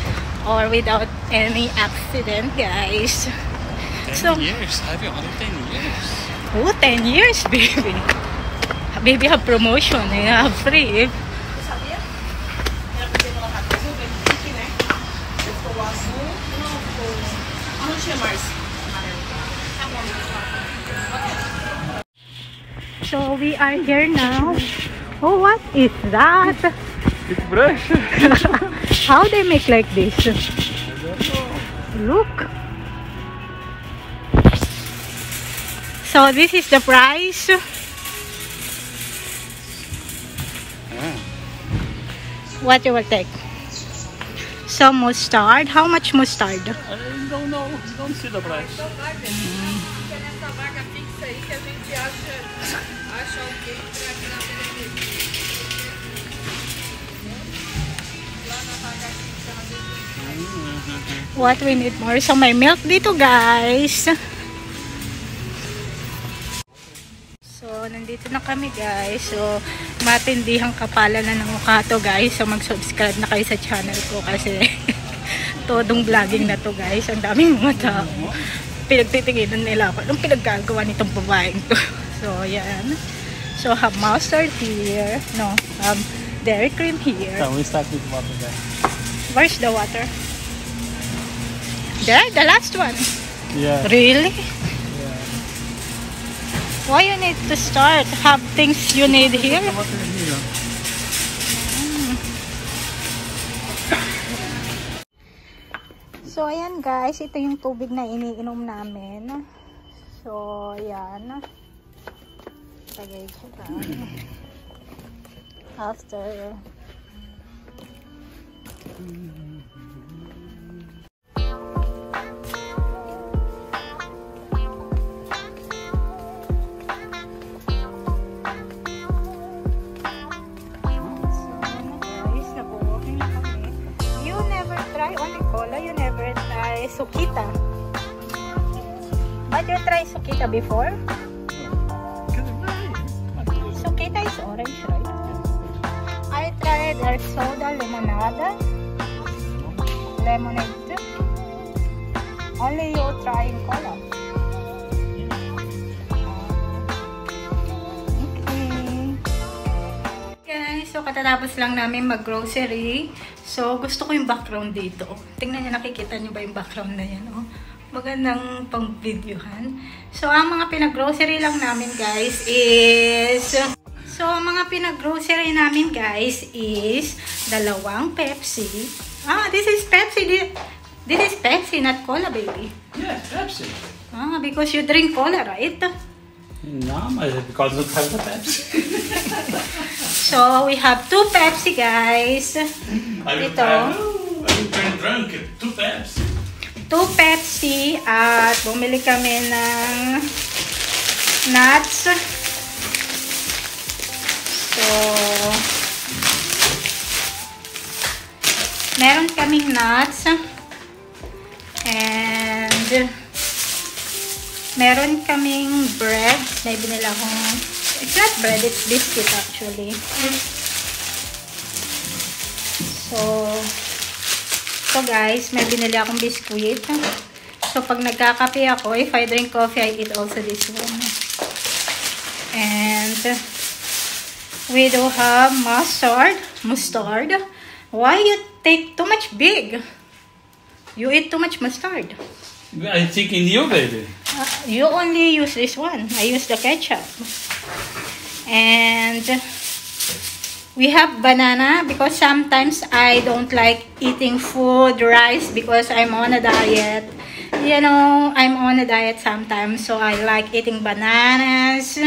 or without any accident guys. 10 years. I've been only 10 years. Oh, 10 years baby. Baby have promotion, I have free. So we are here now. Oh, what is that? It's brush. How they make like this? Look. So this is the price. What you will take? Some mustard. How much mustard? I don't know. Don't see the price. What we need more? So may milk dito guys. So nandito na kami guys. So matindihang kapalan na ng mukha to guys. So mag-subscribe na kayo sa channel ko kasi todong vlogging na to guys. Ang daming mga tao. Pinagtitinginan nila ako. Anong pinaggagawa nitong babaeng to? So yan. So have mustard here. No, have dairy cream here. So we start with water guys. Where's the water? There, the last one. Yeah. Really? Why you need to start? Have things you need here? Water here. So, ayan guys. Ito yung tubig na iniinom namin. So, ayan. Tagay ko lang. After... You never try Sukita. But you try Sukita before? Sukita is orange, right? I tried their soda limonada. Lemonade. Only you trying cola. Okay. So katatapos lang namin mag-grocery. So, gusto ko yung background dito. Tingnan nyo, nakikita nyo ba yung background na yan? Oh? Magandang pang-videohan. So, ang mga pinag-grocery lang namin, guys, is... So, ang mga pinag-grocery namin, guys, is 2 Pepsi. Ah, this is Pepsi. This is Pepsi, not cola, baby. Yes, Pepsi. Ah, because you drink cola, right? No, because of the Pepsi. So, we have 2 Pepsi, guys. Ito. I'm very drunk. 2 Pepsi. 2 Pepsi at bumili kami ng nuts. So, meron kaming nuts and meron kaming bread. May binila akong It's not bread, it's biscuit actually. So guys, may binili akong biskuit. So pag nagkakape ako, if I drink coffee, I eat also this one. And we do have mustard. Why you take too much big? You eat too much mustard. I think in you, baby. You only use this one. I use the ketchup. And we have banana because sometimes I don't like eating food, rice, because I'm on a diet. You know, I'm on a diet sometimes, so I like eating bananas.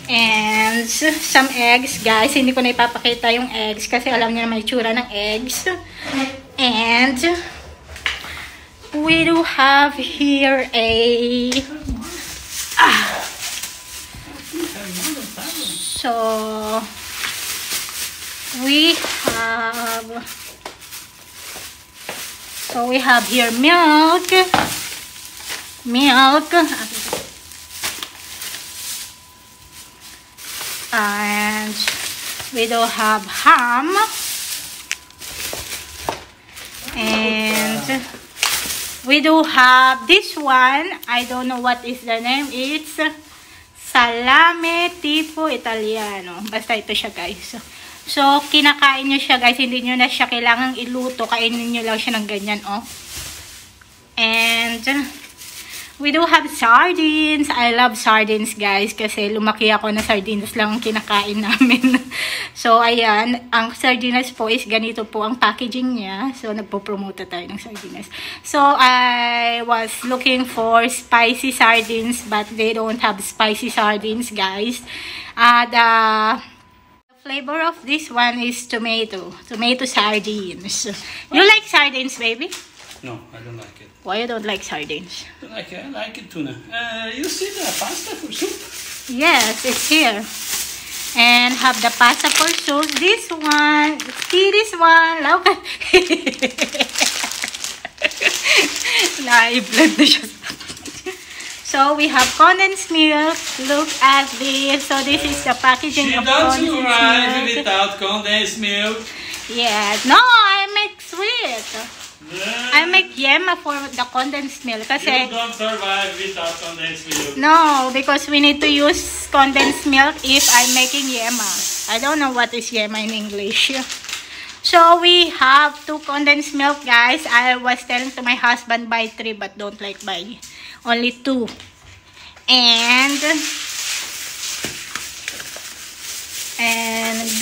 And some eggs, guys. Hindi ko na ipapakita yung eggs kasi alam niyo na may tsura ng eggs. And we do have here a so we have here milk, and we do have ham, and we do have this one. I don't know what is the name. It's salame tipo Italiano. Basta ito siya, guys. So, kinakain nyo siya, guys. Hindi nyo na siya kailangang iluto. Kainin nyo lang siya ng ganyan, oh. And we do have sardines. I love sardines, guys. Kasi lumaki ako na sardines lang ang kinakain namin. So, ayan. Ang sardines po is ganito po ang packaging niya. So, nagpo-promote tayo ng sardines. So, I was looking for spicy sardines. But they don't have spicy sardines, guys. The flavor of this one is tomato sardines. You like sardines, baby? No, I don't like it. Why you don't like sardines? I like it tuna. You see the pasta for soup? Yes, it's here. And have the pasta for soup. This one. See this one. Look at na-i-vlog na siya. So, we have condensed milk. Look at this. So, this is the packaging of condensed milk. She don't survive without condensed milk. Yes. No, I make sweet. I make yema for the condensed milk. Kasi, you don't survive without condensed milk. No, because we need to use condensed milk if I'm making yema. I don't know what is yema in English. So, we have 2 condensed milk, guys. I was telling to my husband buy 3 but don't like buy. Only 2. And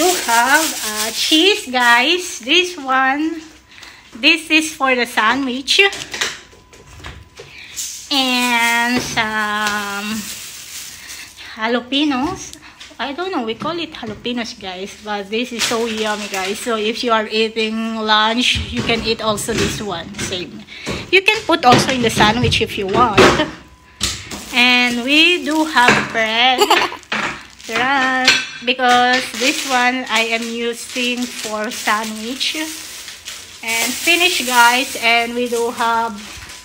do have cheese, guys. This is for the sandwich. And some jalapenos. I don't know, we call it jalapenos, guys, but this is so yummy, guys. So if you are eating lunch, you can eat also this one. Same. You can put also in the sandwich if you want. And we do have bread. Because this one I am using for sandwich. And finish, guys. And we do have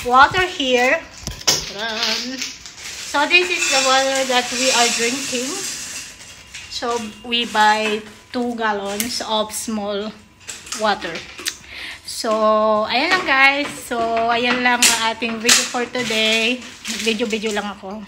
water here. So this is the water that we are drinking. So we buy 2 gallons of small water. So, ayan lang, guys. So, ayan lang ang ating video for today. Video lang ako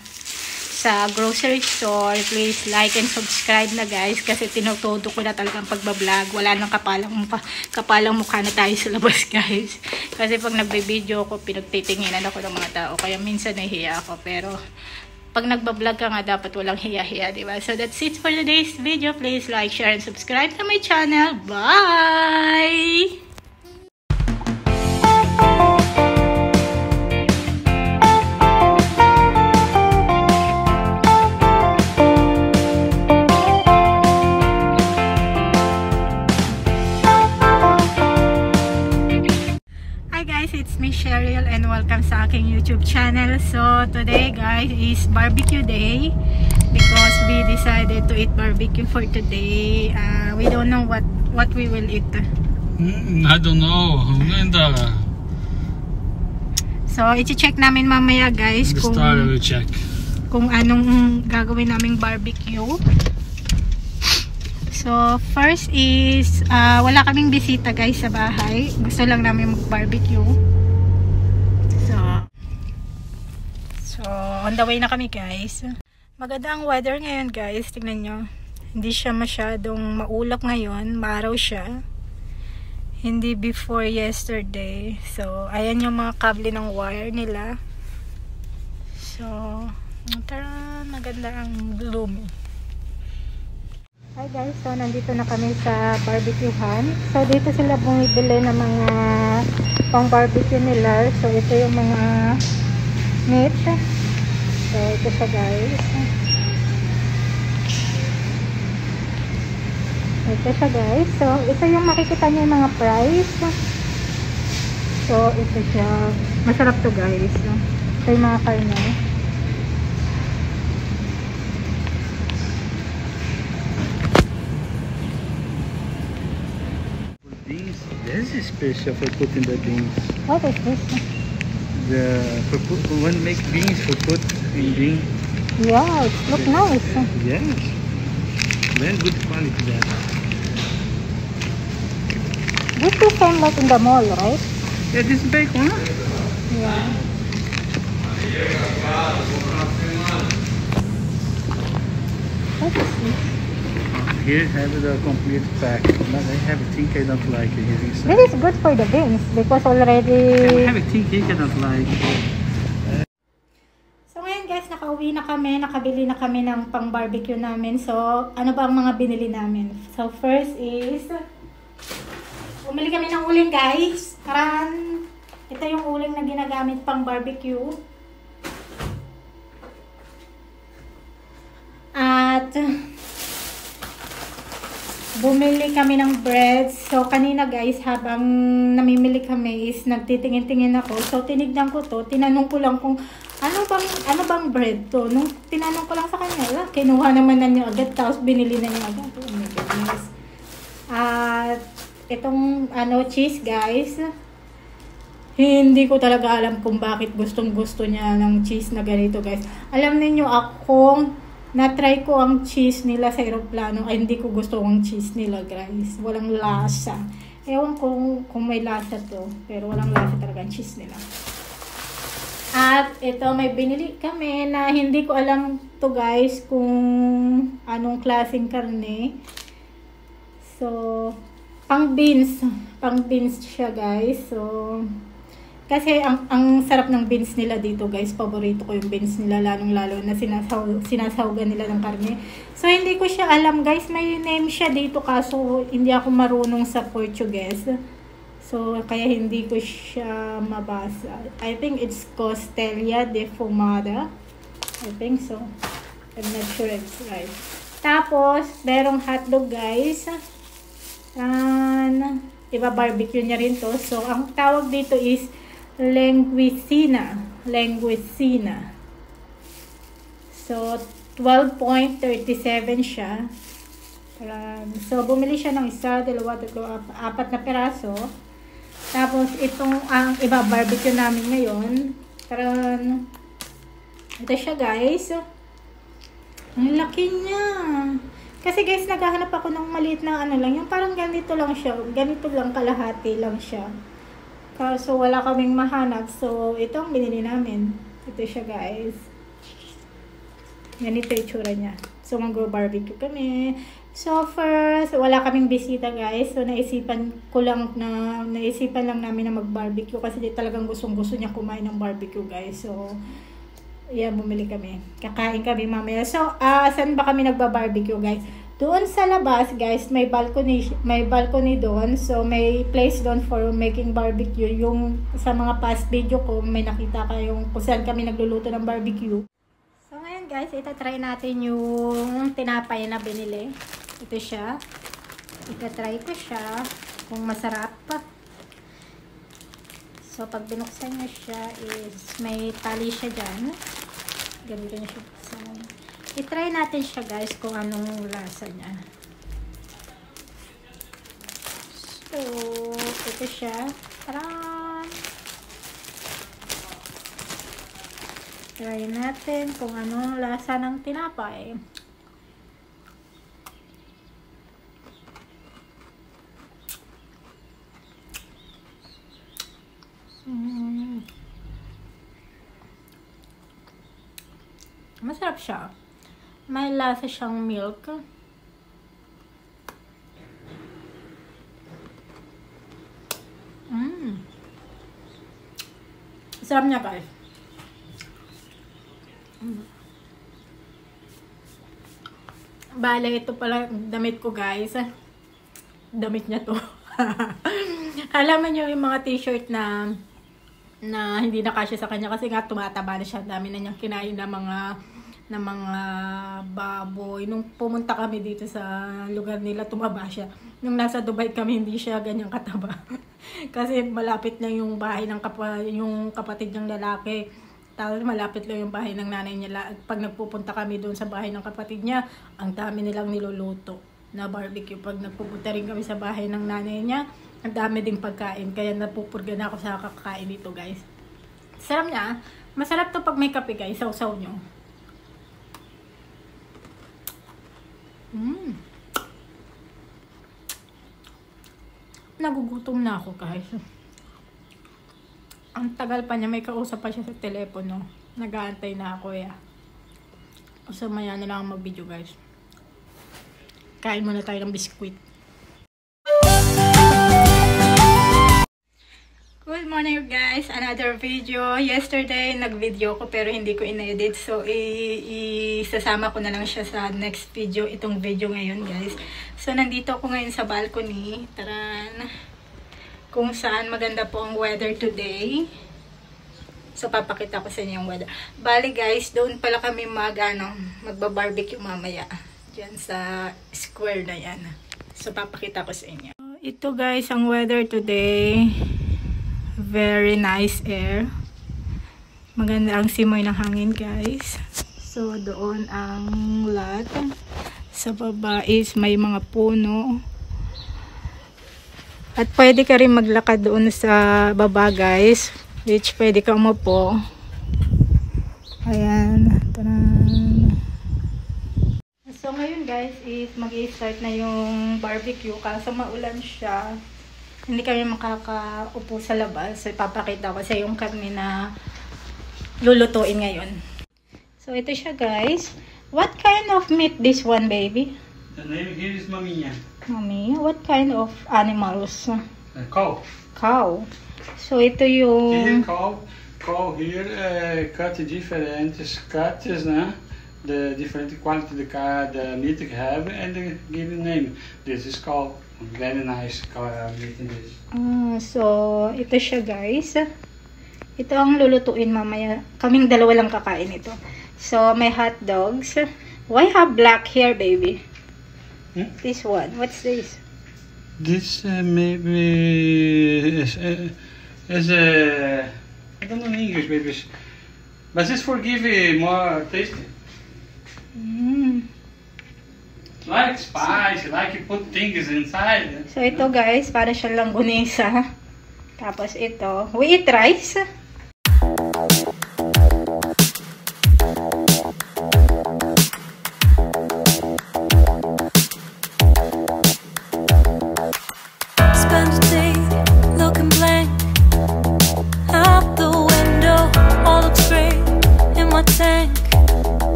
sa grocery store. Please like and subscribe na, guys. Kasi tinutodo ko na talagang pagbablog. Wala nang kapalang mukha na tayo sa labas, guys. Kasi pag nagbe-video ako, pinagtitinginan ako ng mga tao. Kaya minsan nahihiya ako. Pero, pag nagbablog ka nga, dapat walang hiya-hiya, diba? So, that's it for today's video. Please like, share, and subscribe to my channel. Bye! It's me, Cheryl, and welcome sa aking YouTube channel. So today, guys, is barbecue day because we decided to eat barbecue for today. We don't know what we will eat. I don't know. So i-check namin mamaya, guys, kung kung anong gagawin naming barbecue. So, first is, wala kaming bisita guys sa bahay. Gusto lang namin mag-barbecue. So, on the way na kami guys. Maganda ang weather ngayon guys. Tingnan nyo. Hindi siya masyadong maulap ngayon. Maaraw siya. Hindi before yesterday. So, ayan yung mga kable ng wire nila. So, tara, maganda ang gloomy. Hi guys, so nandito na kami sa barbecuehan. So, dito sila bumibili ng mga pang barbecue nila. So, ito yung mga meat. So, ito siya guys. Ito siya guys. So, ito yung makikita niyo yung mga price. So, ito siya. Masarap to guys. Ito yung mga karne. Beans, this is special for putting the beans. What is this? One make beans for put in bean. Yeah, it looks nice. Yes. Very good quality that. This is same like in the mall, right? Yeah, this is bacon, huh? Yeah. What is this? Here have the complete pack. But I have a think I don't like it here inside. This is good for the beans because I already... have a think I don't like it. So ngayon guys, nakauwi na kami, nakabili na kami ng pang barbecue namin. So, ano ba ang mga binili namin? So first is, bumili kami ng uling guys. Karan, ito yung uling na ginagamit pang barbecue. At bumili kami ng bread. So, kanina guys, habang namimili kami is nagtitingin-tingin ako. So, tinignan ko to. Tinanong ko lang kung ano bang bread to. Nung tinanong ko lang sa kanya, kinuha naman na niya agad. Tapos, binili na niya agad. Oh my goodness. At, itong cheese guys. Hindi ko talaga alam kung bakit gustong-gusto niya ng cheese na ganito guys. Alam niyo akong na-try ko ang cheese nila sa aeroplano. Ay, hindi ko gusto ang cheese nila, guys. Walang lasa. Ewan ko kung may lasa to. Pero walang lasa talaga ang cheese nila. At ito, may binili kami na hindi ko alam to guys kung anong klaseng karne. So, pang beans. Pang beans siya, guys. So, kasi ang sarap ng beans nila dito guys. Paborito ko yung beans nila, lalong-lalo na sinasawgan nila ng karne. So hindi ko siya alam guys, may name siya dito kaso hindi ako marunong sa Portuguese. So kaya hindi ko siya mabasa. I think it's Costelia de Fumada. I think so. I'm not sure it's right. Tapos merong hotdog guys. Iba-barbecue niya rin to. So ang tawag dito is Linguicina. So, 12.37 siya. So, bumili siya ng isa, dalawa, tatlo, apat na peraso. Tapos, itong ang iba-barbecue namin ngayon. Ito siya, guys. Ang laki niya. Kasi, guys, naghahanap ako ng maliit na lang. Yung parang ganito lang siya. Ganito lang, kalahati lang siya. Kaso wala kaming mahanap. So, ito ang binili namin. Ito siya guys. Ganito yung tsura niya. So, mag-barbecue kami. So, first, wala kaming bisita guys. So, naisipan lang namin na mag-barbecue. Kasi di talagang gustong-gusto niya kumain ng barbecue guys. So, yan, bumili kami. Kakain kami mamaya. So, saan ba kami nagba-barbecue guys? Doon sa labas, guys, may balcony doon. So, may place doon for making barbecue. Yung sa mga past video ko, may nakita kayong kung saan kami nagluluto ng barbecue. So, ngayon, guys, itatry natin yung tinapay na binili. Ito siya. Itatry ko siya kung masarap. So, pag binuksan nyo siya is may tali siya dyan. Ganito na siya buksan. I-try natin siya guys kung anong lasa niya. So, ito siya. Taran! Try natin kung anong lasa ng tinapay. Masarap siya. May lasa siyang milk. Sarap niya, guys. Bale, ito pala damit ko, guys. Damit niya to. Alam niyo yung mga t-shirt na hindi na kasya sa kanya kasi nga tumataba na siya. Dami na niyang kinain ng mga baboy. Nung pumunta kami dito sa lugar nila, tumaba siya. Nung nasa Dubai kami, hindi siya ganyang kataba. Kasi malapit lang yung bahay ng yung kapatid niyang lalaki. Tapos malapit lang yung bahay ng nanay niya. Pag nagpupunta kami doon sa bahay ng kapatid niya, ang dami nilang niluluto na barbecue. Pag nagpupunta rin kami sa bahay ng nanay niya, ang dami ding pagkain. Kaya napupurga na ako sa kakain dito, guys. Sarap niya. Masarap to pag may kape, guys. Sausaw nyo. Nagugutom na ako, guys. Ang tagal pa niya. May kausap pa siya sa telepono. Nag-aantay na ako, ya. So, maya na lang mag-video, guys. Kain muna tayo ng biskuit. Good morning, guys. Another video. Yesterday, nag-video ko pero hindi ko in-edit. So, isasama ko na lang siya sa next video. Itong video ngayon, guys. So, nandito ako ngayon sa balcony. Taran. Kung saan maganda po ang weather today. So, papakita ko sa inyo yung weather. Bali, guys, doon pala kami magba-barbecue mamaya. Diyan sa square na yan. So, papakita ko sa inyo. Ito, guys, ang weather today. Very nice air. Maganda ang simoy ng hangin, guys. So, doon ang lot. Sa baba is may mga puno. At pwede ka rin maglakad doon sa baba, guys. Which pwede ka umupo. Ayan. Taran. So, ngayon, guys, is mag-i-start na yung barbecue. Kaso maulan siya. Hindi kami makakaupo sa labas. So, ipapakita ko sa yung karne na lulutuin ngayon. So, ito siya, guys. What kind of meat this one, baby? The name here is Maminha. Mami, what kind of animals? Cow. Cow. So, ito yung... Here, cow here cut different cuts, né? The different quality the meat have and give a name. This is called very nice meat in this. So, ito siya, guys. Ito ang lulutuin mamaya. Kaming dalawa lang kakain ito. So, may hot dogs. Why have black hair, baby? This one. What's this? This maybe is I don't know in English, maybe, but this for give it more tasty. Like spice, like you put things inside. So, ito, guys, para siya lang gunisa. Tapos ito, we eat rice. Spend a day looking blank out the window. All looks great in my tank.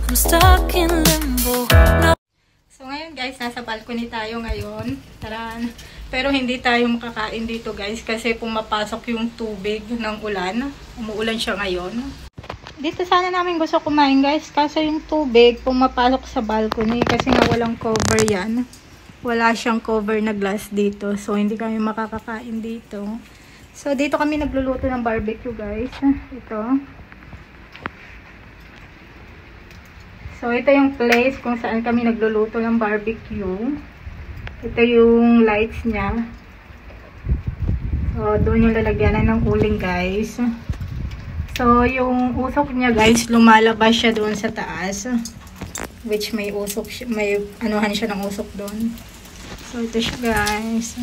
I'm stuck in limbo. So, ngayon, guys, nasa balcony tayo ngayon. Taran. Pero hindi tayo makakain dito, guys, kasi pumapasok yung tubig ng ulan. Umuulan siya ngayon. Dito sana namin gusto kumain, guys, kasi yung tubig pumapasok sa balcony kasi nga walang cover yan. Wala siyang cover na glass dito. So, hindi kami makakakain dito. So, dito kami nagluluto ng barbecue, guys. Ito. So, ito yung place kung saan kami nagluluto ng barbecue. Ito yung lights niya. So, doon yung lalagyanan ng uling, guys. So, yung usok niya, guys, lumalabas siya doon sa taas. Which may usok, may anuhan siya ng usok doon. So, ito siya, guys.